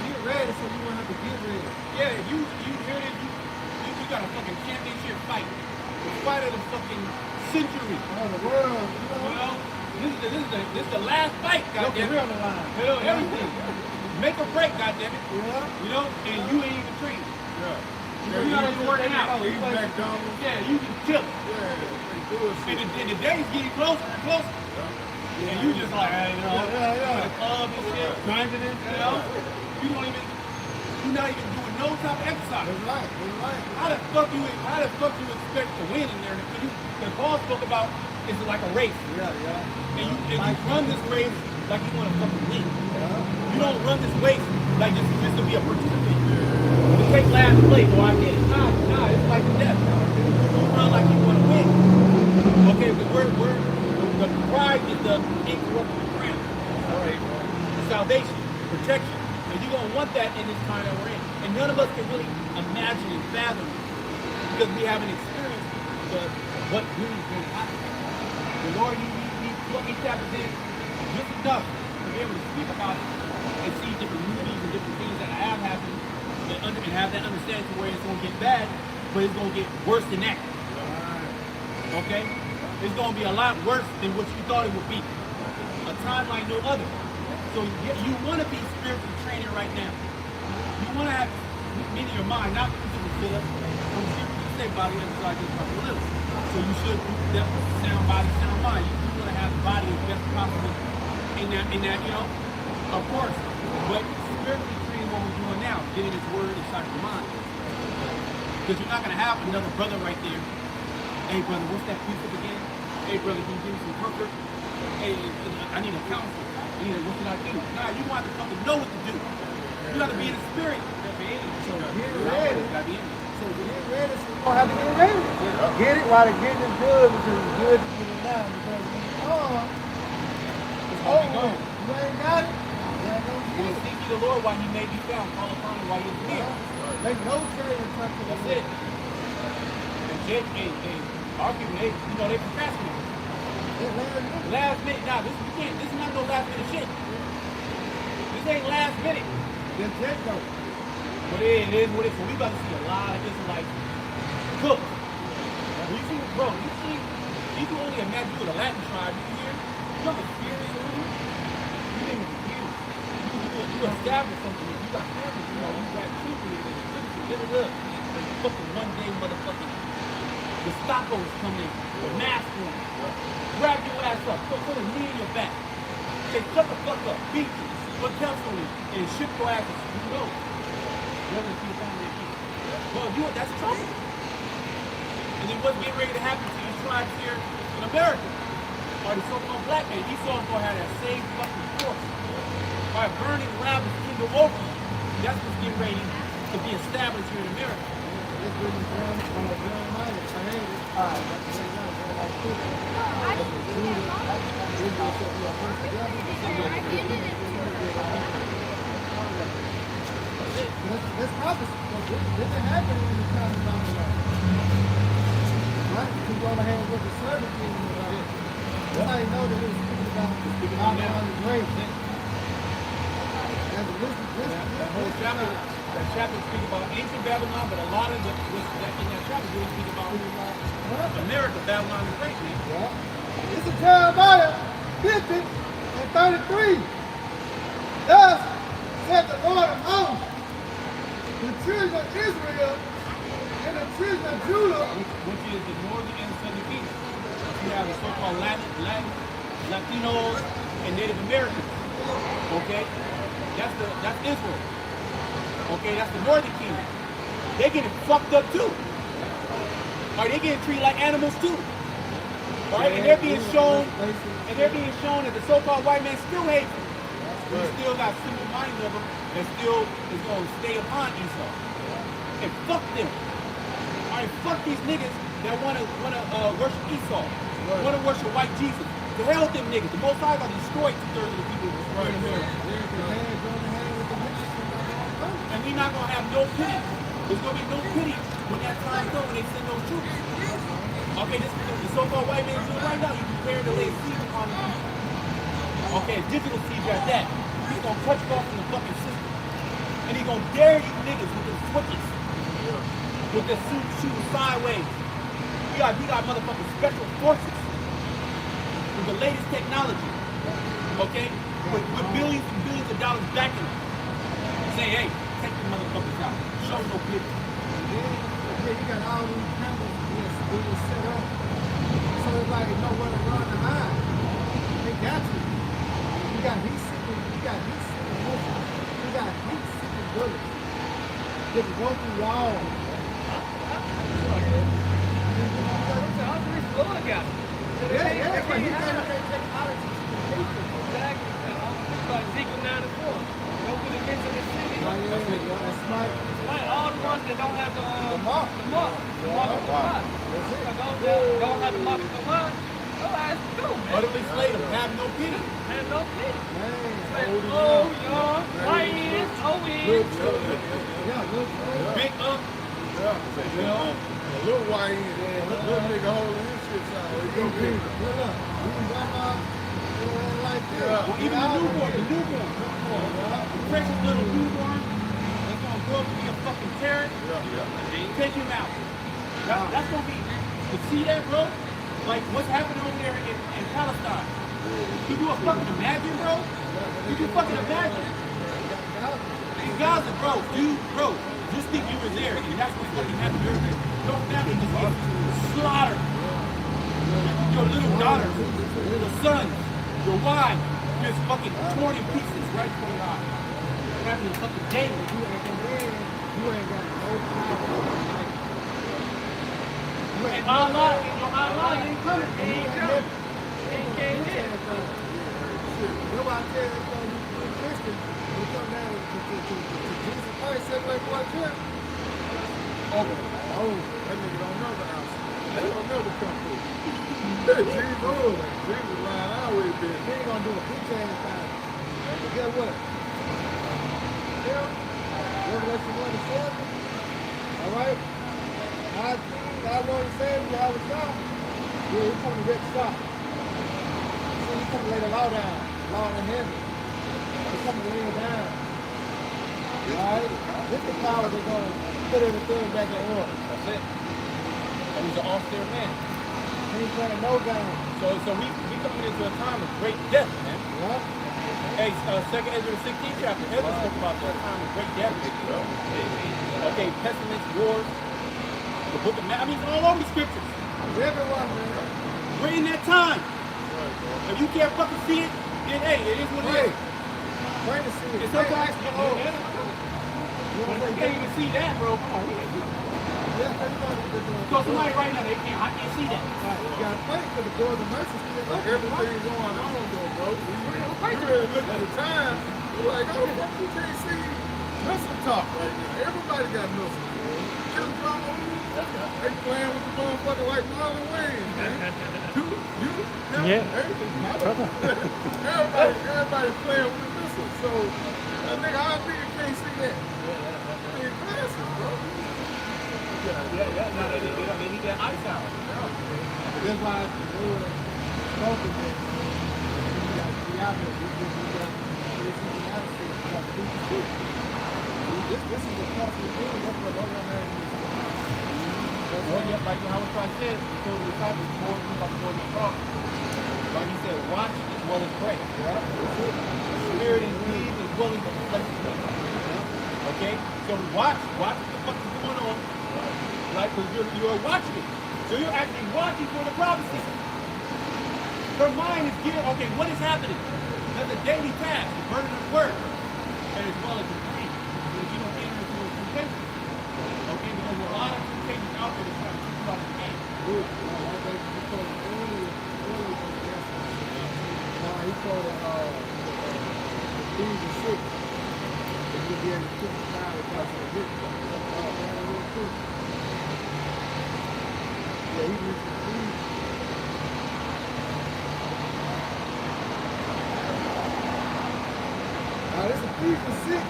get ready, so you won't have to get ready. Yeah, you hear it? You got a fucking championship fight. The fight of the fucking century. Oh, the world, Well, this is the last fight, Look goddammit. real alive. Hell, everything. Make or break, goddammit. Yeah. And you ain't even trained. Yeah. You're not even working out. Eat McDonald's. Yeah, you can chill. Yeah, they do it. And the day's getting closer and closer. And you just like, the club and shit, grinding it, you're not even doing no type of exercise. That's right. How the fuck you expect to win in there? Because Paul spoke about it's like a race. Yeah. And you run this race like you want to fucking win. You don't run this race like just to be a participant. To take last place, I get it. Nah, it's like death. You run like you want to win. Okay, because the pride is the incorruptible crown. Alright. Salvation, protection. And you're going to want that in this time that we're in. And none of us can really imagine and fathom it because we haven't experienced what really is going to happen. The Lord, he taps in just enough to be able to speak about it and see different movies and different things that have happened and have that understanding to where it's going to get bad, but it's going to get worse than that. Okay? It's going to be a lot worse than what you thought it would be. A time like no other. So you want to be spiritually training right now. You want to have in your mind, not physical fill-up, you say body exercise just a little. So you should definitely sound body, sound mind. You want to have the body as best possible in that, of course. But spiritually training what we're doing now, getting his word inside your mind. Because you're not going to have another brother right there. Hey brother, what's that precept again? Hey brother, can you give me some comfort? Hey, I need a counsel. What should I do? Nah, you want to fucking know what to do. You got to be in the spirit. So get ready. So get ready. So you don't have to get ready. Get it while the getting is good because it's good to get it now because we on, it's over with. You ain't got it, you ain't gonna It get was it. seek ye the Lord while he may be found, call upon him while he is near. Make no trade in touch with That's it. And Jake, and our people, they, you know, they procrastinate. Last minute, nah, this is not no last minute shit. This ain't last minute. Then Jake go. But it is what it is. So we about to see a lot of Israelites cook. You see, bro, you can only imagine you with a Latin tribe, you hear? You know the fear is on you? You didn't even hear. You established something. You got family, you know, you got children, and fucking one day, motherfucking, the Stacos come in, the mask on, grab your ass up, put a knee in your back, say, shut the fuck up, beat you, put counsel you, and ship your ass to you know. Well, that's trouble. And then what's getting ready to happen to these tribes here in America? Or the so-called black man, Esau's gonna have that same fucking force. By burning Rabbi's kingdom over you. That's what's getting ready to be established here in America. It's really Jeremiah. Let's prophecy. This is happening in the time of Babylon. Right? He's going to have with the servant kingdom. That's how you know that he was speaking about Babylon the Great. That whole chapter, that chapter speaks about ancient Babylon, but a lot of in that chapter really speak about America, Babylon the Great, man. Yeah. This is Jeremiah 50 and 33. Thus said the Lord of hosts, the children of Israel and the children of Judah, which is the northern and southern kingdom. You have the so-called Latinos and Native Americans. Okay? That's Israel. Okay, that's the northern kingdom. They're getting fucked up too. Or they getting treated like animals too. Alright, and they're being shown that the so-called white man still hates them. We still got simple minds of them that still is gonna stay upon Esau. And fuck them. Alright, fuck these niggas that wanna worship Esau. Wanna worship white Jesus. To hell with them niggas. The Most High gonna destroy 2/3 of the people in America. And we not gonna have no pity. There's gonna be no pity when that time comes when they send those troops. Okay, this is the so-called white man doing right now. He's preparing to lay siege upon the people. Okay, digital siege at that. He's gonna cut you off from the fucking system. And he's gonna dare you niggas with the switches. With the suit shooting sideways. We got motherfucking special forces. With the latest technology. Okay? With billions and billions of dollars backing them. Say, hey, take the motherfuckers out. Show no pity. Yeah, you got all these cameras being set up. So everybody know where to run and hide. They got you. You got heat-seeking missiles. You got heat-seeking bullets. They can go through walls. Yeah, but you can't take technology to the people. Exactly. Ezekiel 9:4. Go to the gates of the city. That's smart. Like all the ones that don't have the mark. The mark of the lot. Those that don't have the mark of the lot, go ask them, man. Utterly slay them. Have no pity. Have no pity. Man. Oh, y'all. Right in. Oh, in. Yeah, look. Big up. Yeah. You know? A little white little nigga holding his shit out. Look up. Like that. Well, even the newborn. The precious little newborn that's gonna grow up to be a fucking terror. Take him out. That's gonna be, to see that, bro, like what's happening over there in Palestine. Could you fucking imagine, bro? Could you fucking imagine? In Gaza, bro, just think you were there and that's what's fucking happening there. Your family just gets slaughtered. Your little daughters, your sons, your wife, just fucking torn in pieces right before your eyes. It's happening fucking daily. You ain't got no power. And Allah, you ain't coming. He ain't coming. He came in. Nobody tell you Christian, you come down to Jesus Christ, said like what church? Oh, that nigga don't know the house. They don't know the company. Jesus line always been. He ain't gonna do a big change time. But guess what? Still, Revelation 1 and 7. All right? God Lord and Savior, I was God. Yeah, he come to wreck shop. See, he come to lay the law down. Law in heaven. He come to lay it down. Right? This is the power they're going to put everything back in order. That's it. And he's an austere man. He ain't playing no game. So we coming into a time of great death, man. Yeah? Hey, 2nd Ezra, the 16th chapter, Ezra spoke about that time of great death. Okay, pestilence, wars, the book of I mean, it's all over the scriptures. Everyone, man. We're in that time. If you can't fucking see it, then hey, it is what it is. Pray to see it. It's sometimes, You know what I'm you can't even see that, bro. Come on. Yeah, everybody. So somebody right now, I can't see that. You gotta pray for the doors of mercy still Like open. everything going on though, bro. You really look at the time, you're like, oh, fuck, you can't see missile talk right now. Everybody got missiles, man. Kill drama. They playing with the motherfucker like Marlon Wayne, man. Yeah. Everybody playing with the missiles. So, nigga, I think you can't see that. They glasses, bro. No, they need that ice out. That's why the Lord spoken that you got to be out there. This is a possible thing. That's what no one has. Like how I said, he told the disciples more about the cross. Like he said, watch as well as pray. Spirit and deed as well as the flesh. Okay? So watch what the fuck is going on. Like, because you're watching it. So you're actually watching for the prophecy. Her mind is geared, okay, what is happening? That's a daily task, the burden of work, and as well as the dream. So you don't enter into a temptation. Okay, because a lot of temptations out there that's trying to keep you out of the game. He told Ephesians 6 that you'll be able to keep the power of God's witness. Yeah, he was now this is Ephesians 6.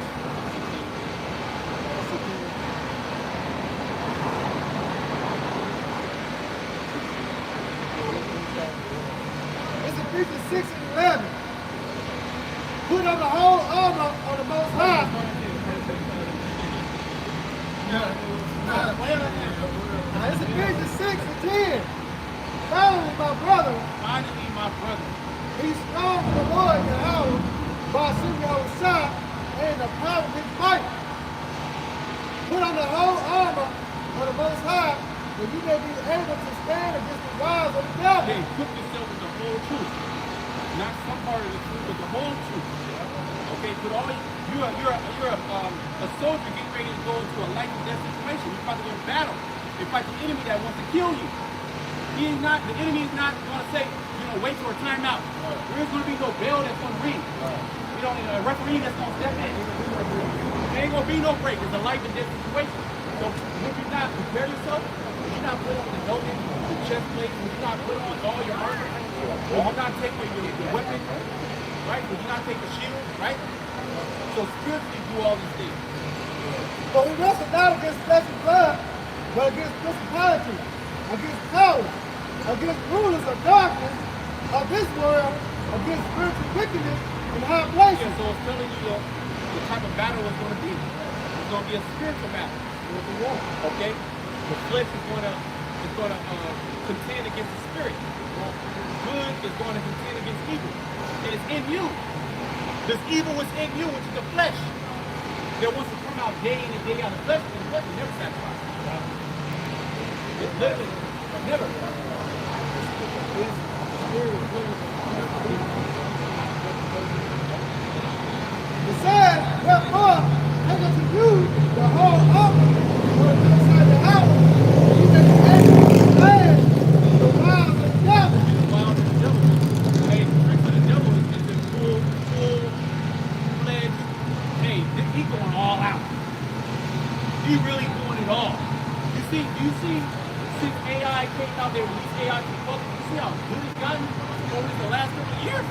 It's Ephesians 6 and 11. Put on the whole armor on the Most High. Now it's Ephesians 6 and 10. Finally, my brother, be strong in the Lord and power by sitting on the side and the power of his might. Put on the whole armor of the Most High, that you may be able to stand against the wiles of the devil. Hey, equip yourself with the whole truth. Not some part of the truth, but the whole truth. Okay, put all you're a soldier getting ready to go into a life and death situation. You're about to go to battle and fight the enemy that wants to kill you. The enemy is not going to say, wait for a timeout. There is going to be no bell that's going to ring. A referee that's going to step in. There ain't going to be no break. It's a life and death situation. So would you not prepare yourself? Would you not put on the helmet, the chest plate? Would you not put on all your armor? Would you not take your weapon? Right? Would you not take the shield? Right? So spiritually do all these things. But we wrestle not against flesh and blood, but against principalities, against powers, against rulers of darkness of this world, against spiritual wickedness in high places. Yeah, so it's telling you the type of battle it's going to be. It's going to be a spiritual battle. Okay? The flesh is going to contend against the spirit. Good is going to contend against evil. And it's in you. This evil is in you, which is the flesh. That wants to come out day in and day out. The flesh is never satisfied. It's literally never. It says, therefore, take unto you the whole armor inside the hour, and you may be able to stand the wiles of the devil. The wiles of the devil. Hey, the tricks of the devil is in full-fledged. Hey, he going all out. He really doing it all. Do you see since AI came out, they were AI to the public. You see how good it's gotten over the last couple of years?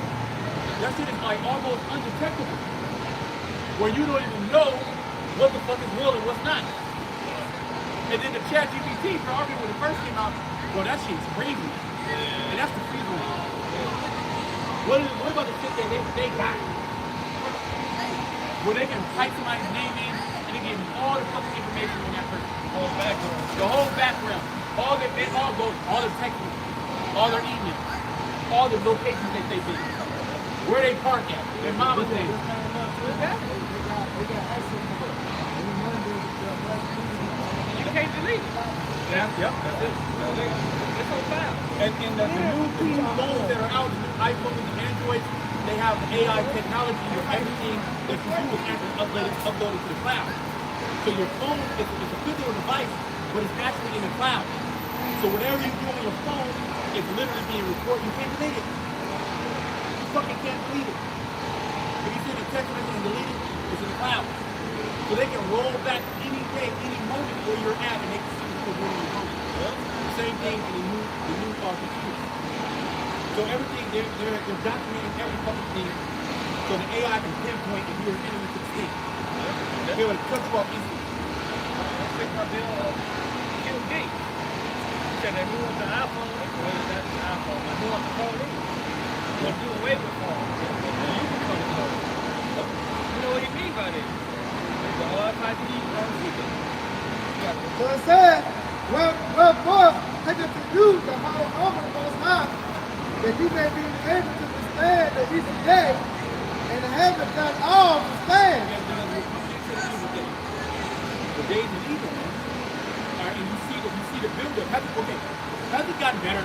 That shit is like almost undetectable. Where you don't even know what the fuck is real and what's not. And then the chat GPT, for argument when it first came out, well, that shit's crazy. And that's the free one. What about the shit that they got? Where they can type somebody's name in and they give you all the fucking information on that person. The whole background. All their text, all their emails, all the locations that they've been, where they park at, their mama's name. They got access to it. And we wonder if the black people You can't delete it. Yep, that's it. It's on file. And the new phones that are out, the new iPhones and the Androids, they have AI technology where everything that you do is actually uploaded to the cloud. So your phone is a physical device, but it's actually in the cloud. So whatever you do on your phone is literally being recorded. You can't delete it. You fucking can't delete it. If you send a text message and delete it, it's in the cloud. So they can roll back any day, any moment where you're at, and they can see what's going on in your phone. Same thing in the new computers. So everything, they're documenting every fucking thing, so the AI can pinpoint if you're entering into the state. They'll be able to cut you off instantly. I think my bill Bill Gates. He said that he wants the iPhone, well, that's the iPhone, but he wants the phone in. He wants to do away with phones. You can come to phone. You know what he mean by that? The all types of people don't see it. So it said, wherefore, taketh to you the whole armor of the Most High, that you may be able to withstand the evil day, and having done all to stand. The days of evil, and you see the buildup. Has it gotten better?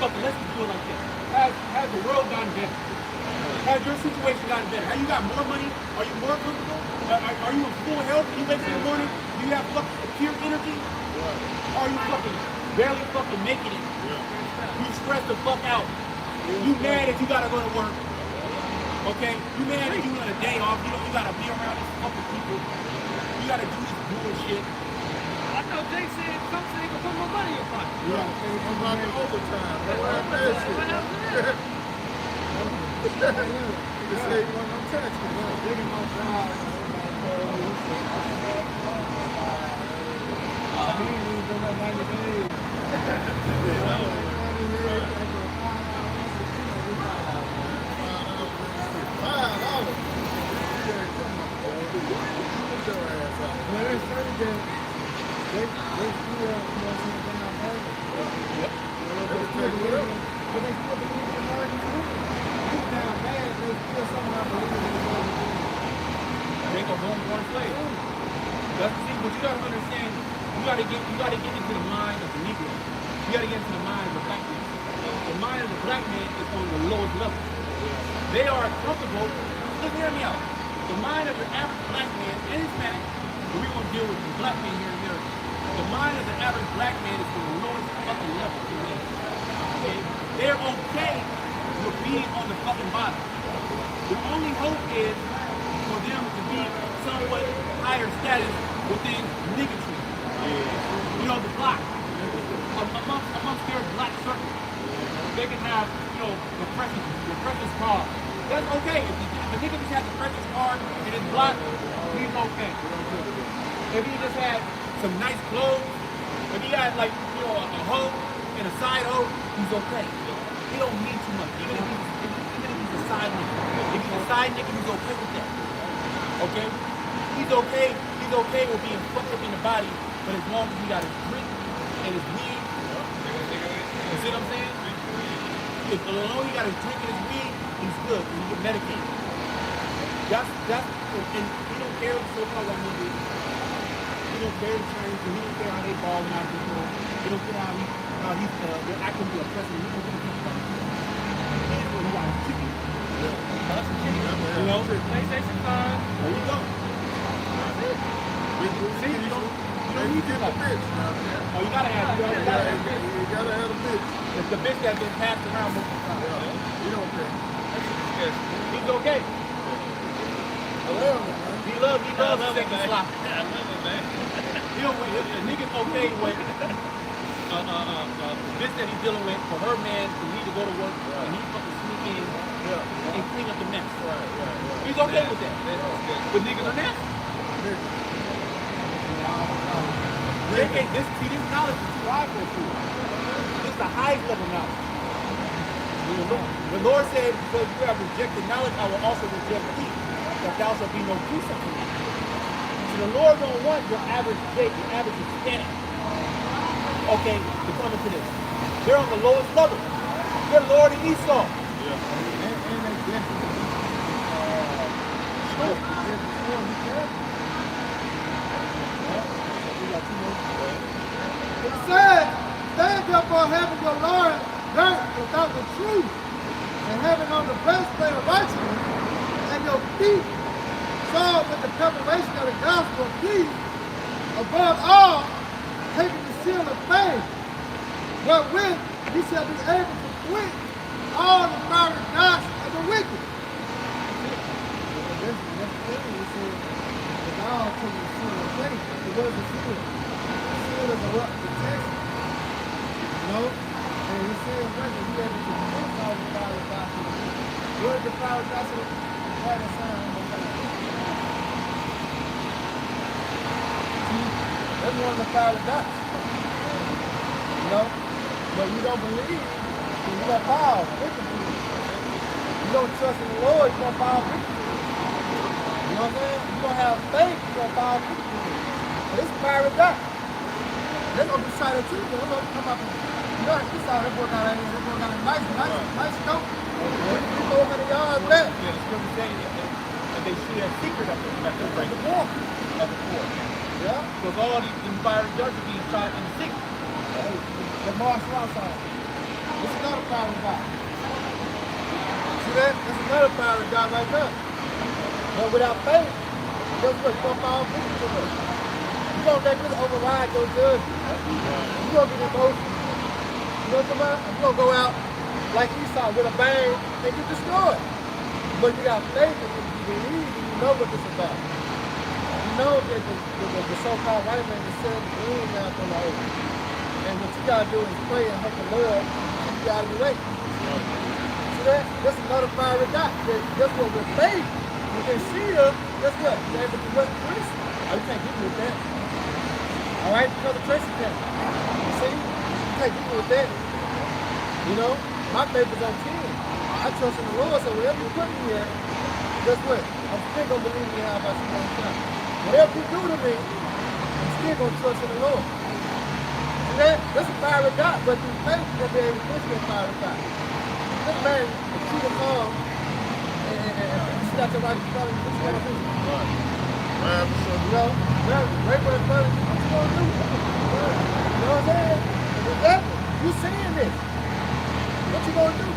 Fuck, let's do it like this. Has the world gotten better? Has your situation gotten better? Have you got more money? Are you more comfortable? Are you in full health? You wake up in the morning? Do you have fucking pure energy? Or are you fucking barely fucking making it? You stressed the fuck out. You mad that you gotta go to work. Okay? You mad that you got a day off. You gotta be around these fucking people. You gotta do this bullshit. I know Jay said something they can put more money in your pocket. Yeah, I'm about to overtime. That's What that happened to that? shit. They say, well, I'm taxing. Digging my job. He ain't even been up 90 days. Well, there's certain that they still, they're not perfect. Yep. But they still believe in American too. Deep down bad, they still somehow believe in American too. They go homeborn slave. That's the thing, but you gotta understand, you gotta get into the mind of the Negro. You gotta get into the mind of the black man. The mind of the black man is on the lowest level. They are comfortable. Just hear me out. The mind of the average black man and Hispanic, we're gonna deal with the black man here in America. The mind of the average black man is on the lowest fucking level. Okay? They're okay with being on the fucking bottom. The only hope is for them to be somewhat higher status within niggatry. You know, the block. Amongst their black circle. They can have, the precious car. That's okay. If the nigga just has the precious car in his block, he's okay. If he just had some nice clothes, if he had a hoe and a side hoe, he's okay. He don't need too much. Even if he's a side nigga. If he's a side nigga, he's okay with that. Okay? He's okay with being fucked up in the body, but as long as he got his drink and his weed, you see what I'm saying? As long as he got his drink and his weed, he's good. He get medicated. And he don't care what so-called white man is. He don't care the Chinese, he don't care how they ball out people. He don't care how they're acting to a president. He don't care what he got his chicken. You know? PlayStation 5. There you go. See, you don't need to get the bitch. Oh, you gotta have it. You gotta have a bitch. It's the bitch that's been passed around multiple times. You don't care. He's okay. I love it, man. He loves second slot. I love it, man. The nigga's okay with bitch that he's dealing with, for her man to need to go to work, and he's supposed to sneak in and clean up the mess. He's okay with that. But niggas are nasty. This knowledge is prideful to it. This is the highest level knowledge. The Lord said, because you have rejected knowledge, I will also reject thee, that thou shalt be no peace unto me. So the Lord don't want your average Jake, your average Hispanic, okay, to come into this. They're on the lowest level. They're lower than Esau. And they definitely short. It says, stand therefore having your Lord girt without the truth, and having on the breastplate of righteousness, and your feet shod with the preparation of the gospel of peace, above all, taking the seal of faith, wherewith ye shall be able to quench all the fiery darts of the wicked. That's clearly it says, the God took the seal of faith. It was the seal. The seal is a what? Protection. You know? And he said, right, that he had to quench all the fiery darts of the wicked. What is the fiery darts of the wicked? Had a sign on the back. See, that's one of the fiery darts. You know? But you don't believe, then you're going to fall victim to it. You don't trust in the Lord, you're going to fall victim to it. You know what I'm saying? You don't have faith, you're going to fall victim to it. But it's fiery dot. They're going to be shot at you. They're going to come up and, you know, you saw that boy got a nice scope. 400 yards back. Yeah, the scripture saying that they see a secret of it, that they're breaking the wall of the fort. Yeah. Because all these fiery darts are being shot in the secret. The martial arts side. It's another fiery dot. See that? It's another fiery dot right there. But without faith, guess what? You're going to fall victim to it. You're going to let this override your judgment. You're going to get emotional. You know what I'm talking about? You're going to go out like Esau with a bang and get destroyed. But you got faith and you believe and you know what this is about. You know that the so-called white man is setting the green down from the earth. And what you gotta do is pray and hope the Lord keep you out of the way. See that? That's another fiery dot. That's what with faith, you can see her, guess what? You're able to what? Trace. Oh, you can't get me with that. Alright? Because the trace can. You see? You can't get me with that. You know? My faith is on 10. I trust in the Lord, so whatever you put me in, guess what? I'm still gonna believe in how about you one time. Whatever you do to me, I'm still gonna trust in the Lord. That's a fiery dot, but through faith, you're going to be able to push that fiery dot. This man, if you will come and you see out your right in front of you, what you going to do? You know, right where in front of you, what you going to do? You know what I'm saying? Exactly. You seeing this. What you going to do?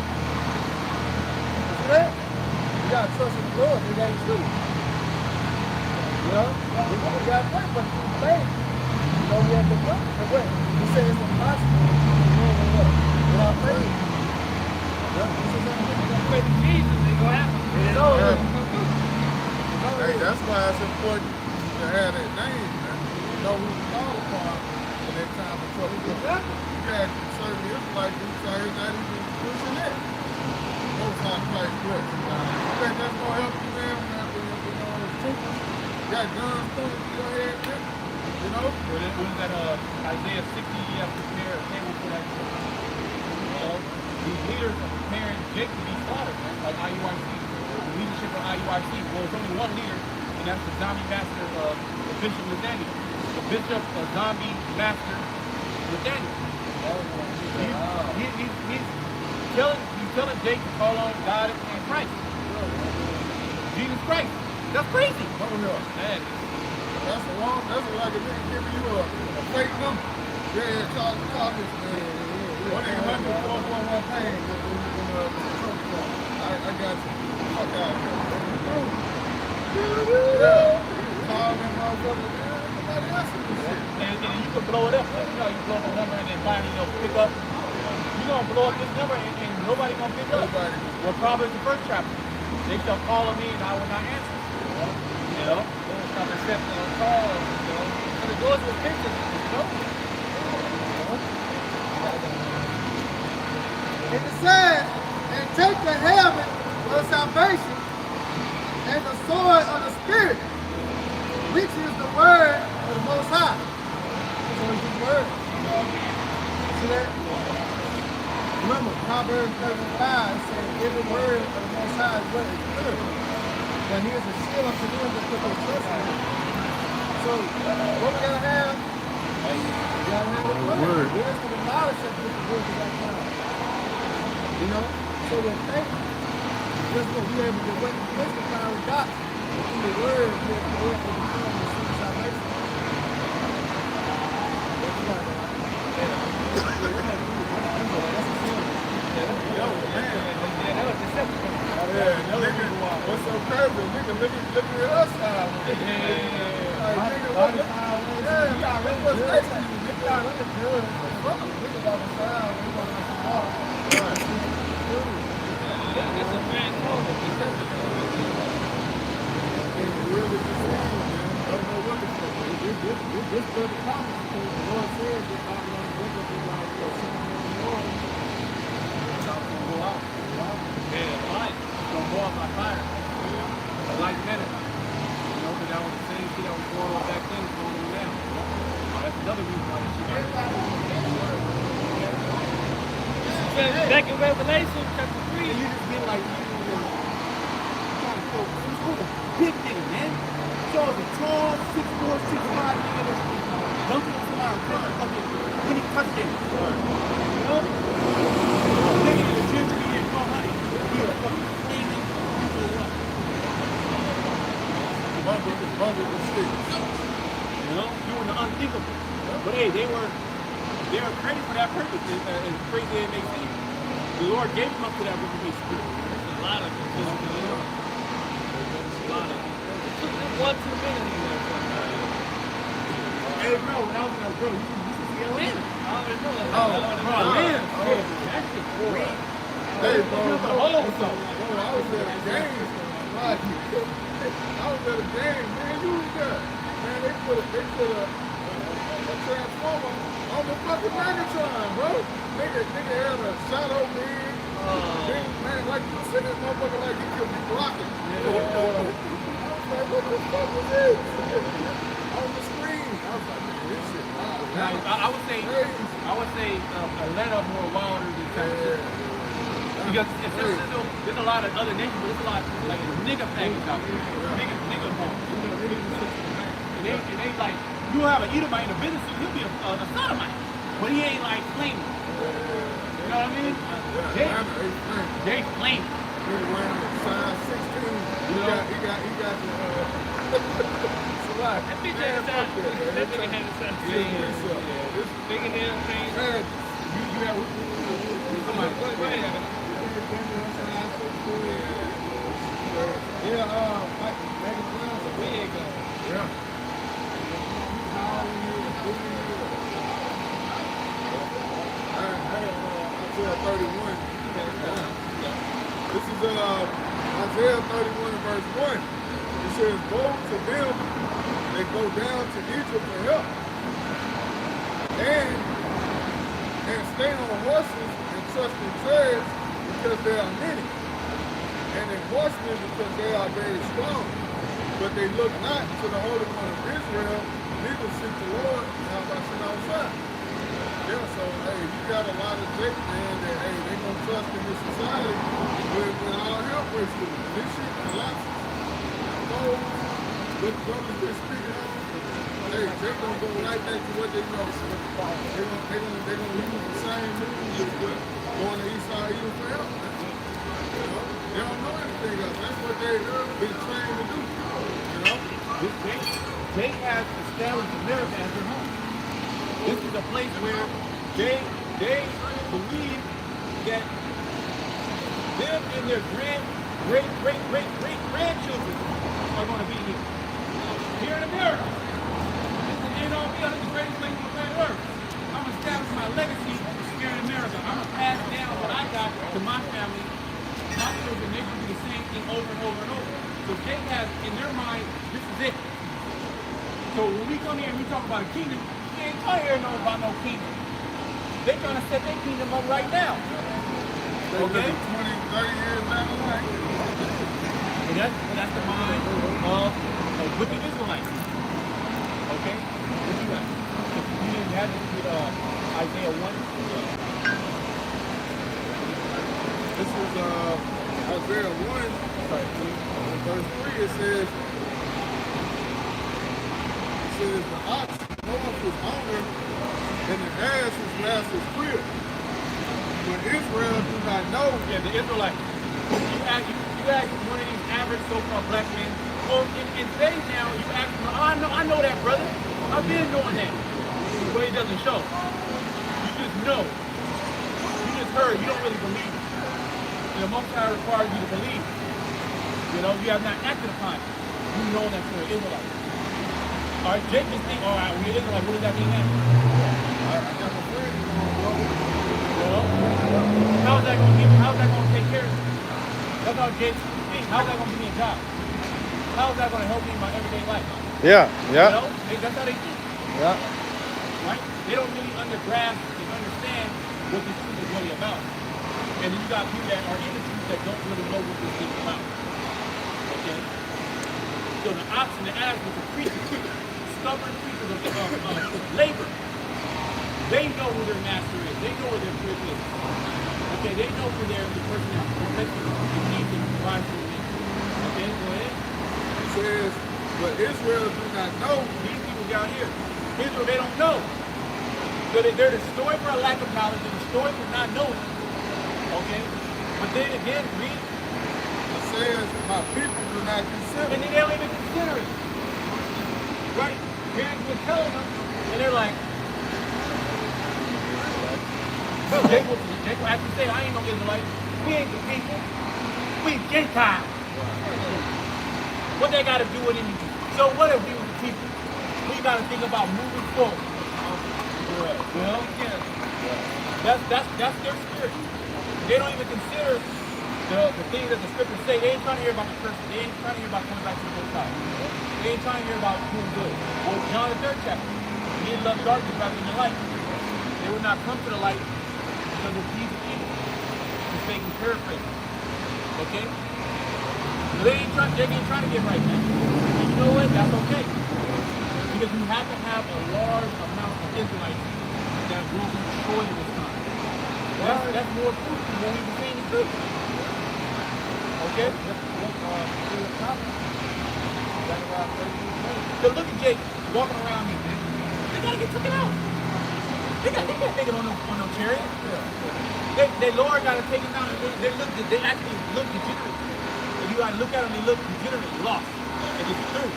See that? You got to trust in the Lord, it ain't true. You know? You got to pray, but through faith, you know we have to pray. And what? He said it's impossible. Without faith. Faith in Jesus, it's going to happen. Hey, that's why it's important to have that name, man. You know who you call upon in that time of trouble. Exactly. You got certain Israelites who say not even pushing it. Most high Christ works. You think that's going to help you, man, when you know the truth? You got guns pointed to your head, man. You know? Was that Isaiah 60, you have to prepare a table for that church. You know, these leaders are preparing Jake to be slaughtered, man, like IUIC. The leadership of IUIC, well, there's only one leader, and that's the zombie master, the Bishop Nathaniel. The Bishop Zombie Master Nathaniel. He's telling Jake to call on God and Christ. Jesus Christ. That's crazy. Oh, no. Man. That's wrong. That's like a nigga giving you a fake number. Yeah, Charles Caucus, man. 1-800-441 pain. I got you. Fuck out here. Yeah. Call them motherfuckers. Nobody answers this shit. And you can blow it up. You know, you blow the number and then finally pick up. You gonna blow up this number and nobody gonna pick up. Nobody. Well, probably the first chapter. They shall call on me and I will not answer. You know? Stop accepting a call, you know. So the doors of repentance is closed. So And it says, and take the helmet of salvation and the sword of the Spirit, which is the word of the Most High. So it's his word. See that? Remember, Proverbs 35 says, every word of the Most High is what is good. But he is a shield unto them that put their trust in him. So, what we gotta have? We gotta have the word. Wisdom and knowledge that put the word in that time. You know? So with faith, just what we able to get what wisdom power we got in the word, we have to work with the kingdom and see salvation. That's right. What's so crazy? Nigga, look at us now. Like, nigga, what's next to you? Nigga, look at good. Nigga, about to sound. We want to walk. It's a fast moment. Really deceived, man. I don't know what to say. This for the promise, because the Lord says that God is going to look at you like you're sitting in the Lord. It's all gonna go out. Yeah, light. It's gonna go out by fire. A light minute. You know, because that was the same shit that was going on back then, it's going on now. That's another reason why this shit got Back in Revelation chapter 3. And you just get like, you trying to focus. Who's a big nigga, man? So it's a tall, 6'4", 6'5" nigga that's dunking on somebody fucking winning touchdown. You know? Nigga in the gym to be in 1200. He a fucking flaming, Bundle of sticks. you know, doing the unthinkable. But hey, they were created for that purpose. As crazy as they seem, the Lord gave them up to that wicked spirit. There's a lot of them. A lot of them. One too many. Hey, bro, when I was in that bro, you should see Atlanta. I already know that. Bro, Atlanta. That shit great. Hey, bro, Hold on, so. I was at a game. Right. I was at a game, man. You was there. Man, they put a transformer on the fucking Megatron, bro. Nigga had a shadow beam. Man, like you see this motherfucker like he could be blocking. I was like, what the fuck was this? On the screen. I was like, man, this shit wild. I would say Atlanta more wilder than Texas. Because there's a lot of other nations, but there's a lot like nigga package out there. Nigga more. And they like, you have an Edomite in a business, he'll be a sodomite. But he ain't like flaming. You know what I mean? They flaming. Nigga wearing a size 16. He got the That bitch had a size. That nigga had a size. Big in there, thing. You have somebody. Go ahead. Like Megan Brown's a big guy. Yeah. Isaiah 31. This is Isaiah 31 verse 1. It says, woe to them that go down to Egypt for help, and stay on horses and trust in chariots because they are many, and in horsemen because they are very strong. But they look not to the Holy One of Israel, neither seek the Lord, how about sin outside. Yeah, so hey, you got a lot of Jake, man, that hey, they gonna trust in this society with all help breaks through. This shit collapses. With brothers they speaking on, hey, Jake gonna go right back to what they know. They gonna use the same moves as going to East Side Eagle for help. You know? They don't know anything else. That's what they've been trained to do. You know? They have established America as their home. This is a place where they believe that them and their great grandchildren are going to be here in America. This is the greatest place on the planet Earth. I'm going to establish my legacy here in America. I'm going to pass down what I got to my family. My children, they can do the same thing over and over and over. So they have, in their mind, this is it. So when we come here and we talk about a kingdom, we ain't trying to hear about no kingdom. They're trying to set their kingdom up right now. Okay? 20, 30 years down the line. And that's the mind of wicked Israelites. Okay? What you got? You didn't have this with Isaiah 1. This is Isaiah 1, verse 3. It says, the ox knoweth his owner, and the ass his master's crib. But Israel do not know. Yeah, the Israelites. You ask one of these average so-called black men, or in today's now, you ask them, oh, I know that, brother. I've been doing that. But it doesn't show. You just know. You just heard. You don't really believe it. The Most High requires you to believe. You know, you have not acted upon it. You know that you're an Israelite. All right, Jake just think, all right, we're Israelite. What does that mean now? I got my friend Well, how's that going to take care of you? That's how Jake thinks. How's that going to give me a job? How's that going to help me in my everyday life? Yeah, You yeah, know, that's how they think. yeah. Right? They don't really grasp and understand what this truth is really about. And then you got people that are in the truth that don't really know what this is about. Okay? So the ox and the ass was the creatures, stubborn creatures of labor. They know who their master is. They know where their crib is. Okay, they know where the person is protecting and needs and provides for them. Okay, go ahead. It says, but Israel do not know. These people down here, Israel, they don't know. So they're destroyed for a lack of knowledge. They're destroyed for not knowing. Okay? But then again, read. It says, my people do not consider. And then they don't even consider it. Right? Parents were telling them, and they're like, Jake will actually say, I ain't no Israelite. We ain't the people. We Gentiles. What they got to do with anything? So what if we were the people? We got to think about moving forward. Well, yeah. That's their spirit. They don't even consider the things that the scriptures say. They ain't trying to hear about the person. They ain't trying to hear about coming back to the Most High. They ain't trying to hear about doing good. Well, John the 3rd chapter. You didn't love darkness rather than the light. They would not come to the light because of Jesus in it. Just making paraphrase. Okay? So they ain't trying to get right now. And you know what? That's okay. Because you have to have a large amount of Israelites that will be destroyed in this time. That's more proof than what we were saying the truth. Okay? So look at Jake walking around here, man. They gotta get taken out. They can't take it on no chariot. They Lord gotta take it down. They actually look degenerate. If you gotta look at them, they look degenerate, lost. And it's true.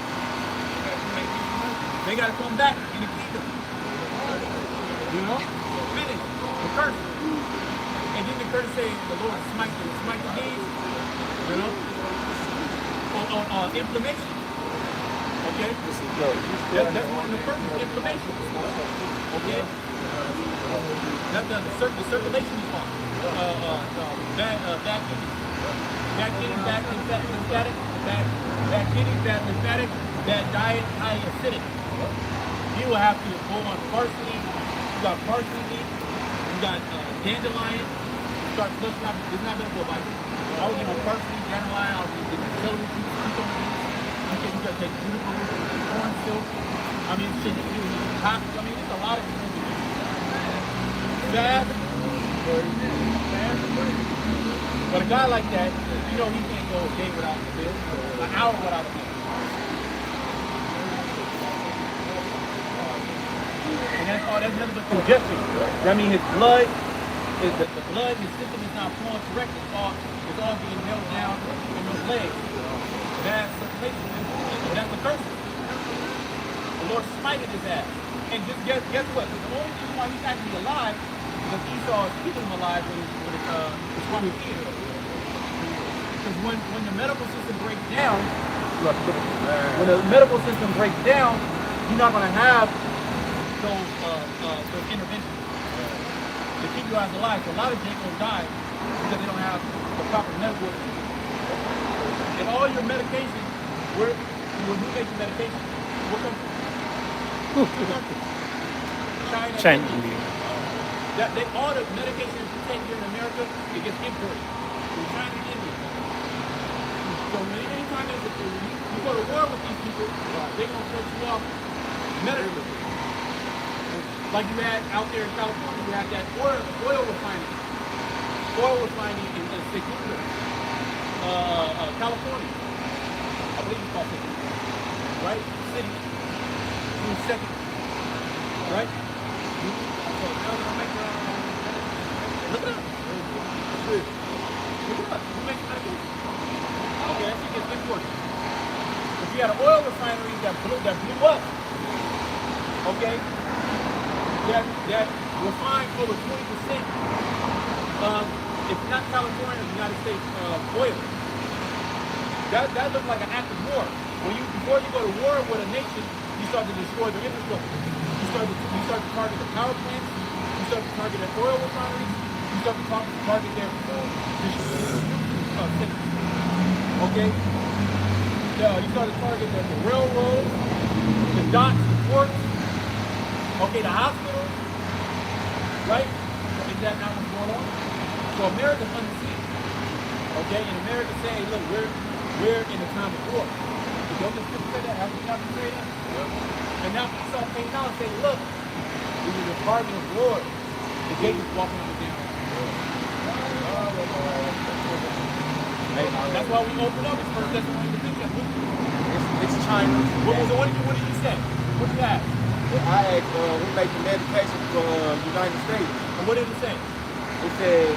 They gotta come back in the kingdom. You know? Finish. The curse. And then the curse say the Lord smite the knees. You know? On inflammation. Okay? That's one of the first inflammation. Okay? That's the circulation is off. Bad kidneys. Bad kidneys, bad lymphatic, bad kidneys, bad lymphatic, bad diet, high acidic. You will have to go on parsley. You got parsley meat. You got dandelion. Start flushing out. It's not going to go by you. I was on parsley, dandelion. I was getting celery juice. You got to take juniper root, corn silk. I mean, shit, you can do hot. I mean, there's a lot of things to do. Fast. But a guy like that, you know, he can't go a day without a meal, an hour without a meal. And that's all. That's nothing but congestion. That means his blood, his system is not flowing correctly. It's all being held down in those legs. Bad circulation. That's the curse. The Lord smited his ass. And just guess what? The only reason why he's actually alive is because Esau is keeping him alive when he's eating. Because when the medical system breaks down, you're not going to have those interventions to keep you guys alive. So a lot of Jake will die because they don't have the proper medical attention. And all your medication, who makes your medication? What country? China. China. all the medication that you take here in America, it gets imported from China and India. So anytime you go to war with these people, they're gonna cut you off medically. Like you had out there in California, you had that oil refining in Segunda, California. I believe it's called Segunda, right? City, June 2nd, right? So look it up. Look it up. Who makes medication? Okay, that shit gets imported. If you had an oil refinery that blew up, okay, that refined over 20% of, if not California, the United States oil. That looks like an act of war. Before you go to war with a nation, you start to destroy the infrastructure. You start to target the power plants. You start to target their oil refineries. You start to target their food distribution centers. Okay? You start to target the railroads, the docks, the ports, okay, the hospitals, right? Is that not what's going on? So America's under siege. Okay? And America saying, look, we're in a time of war. Don't the scripture say that? Have we not say that? Yep. And now Esau came down and said, look, this is the pardon of the Lord. The gate is walking on the down. That's why we open up. It's First Thessalonians 2. It's China. What did you say? What did you ask? I asked who make the medication for the United States. And what did it say? It said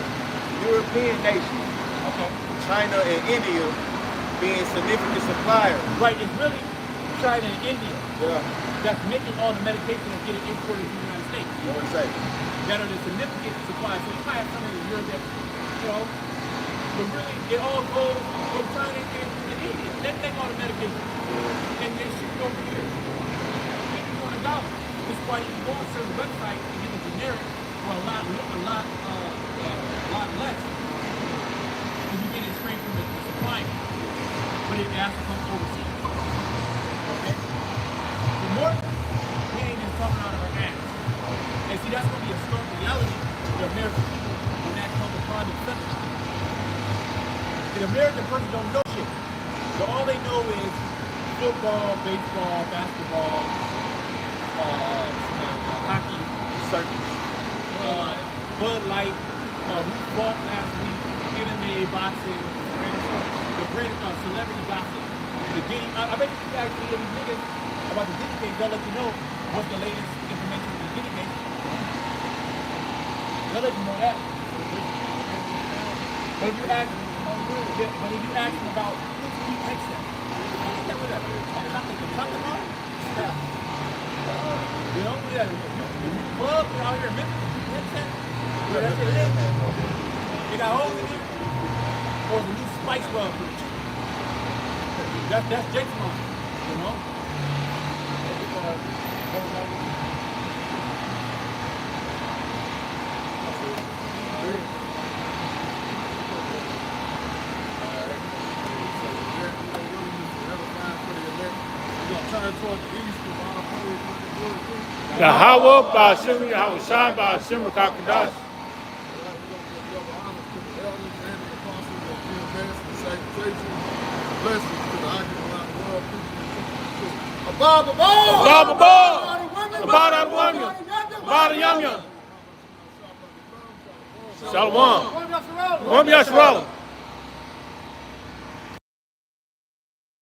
European nations, Okay. China and India being significant suppliers. Right, it's really China and India that's making all the medication and getting imported to the United States. What would say? That are the significant suppliers. So you might have some in Europe that, but really it all goes from China and India. They make all the medication. And they ship it over here. $50. This is why you can go on certain websites and get the generic for a lot less. Because you get it straight from the supplier. But it has to come overseas. Okay? The more we ain't just talking out of our ass. And see, that's going to be a stark reality for the American people when that comes upon themselves. The American person don't know shit. So all they know is football, baseball, basketball, hockey, circus, Bud Light, who fought last week, MMA, boxing, the great celebrity gossip. The Diddy, I bet you guys see these niggas about the Diddy case, they'll let you know what's the latest information on the Diddy case. They'll let you know that. But if you ask them about who's the next step, you know, we have club out here in Memphis, where that shit is. They got holes in it, or the new spice rub. That's Jake's mom, you know? Yahweh, Ba'ashem, Yahweh Shai, Ba'ashem, Kakadash. Blessings to the occupant world people. Ababa, Abada Wanya, Abada Yam Yam. Shalom. One Yasharala.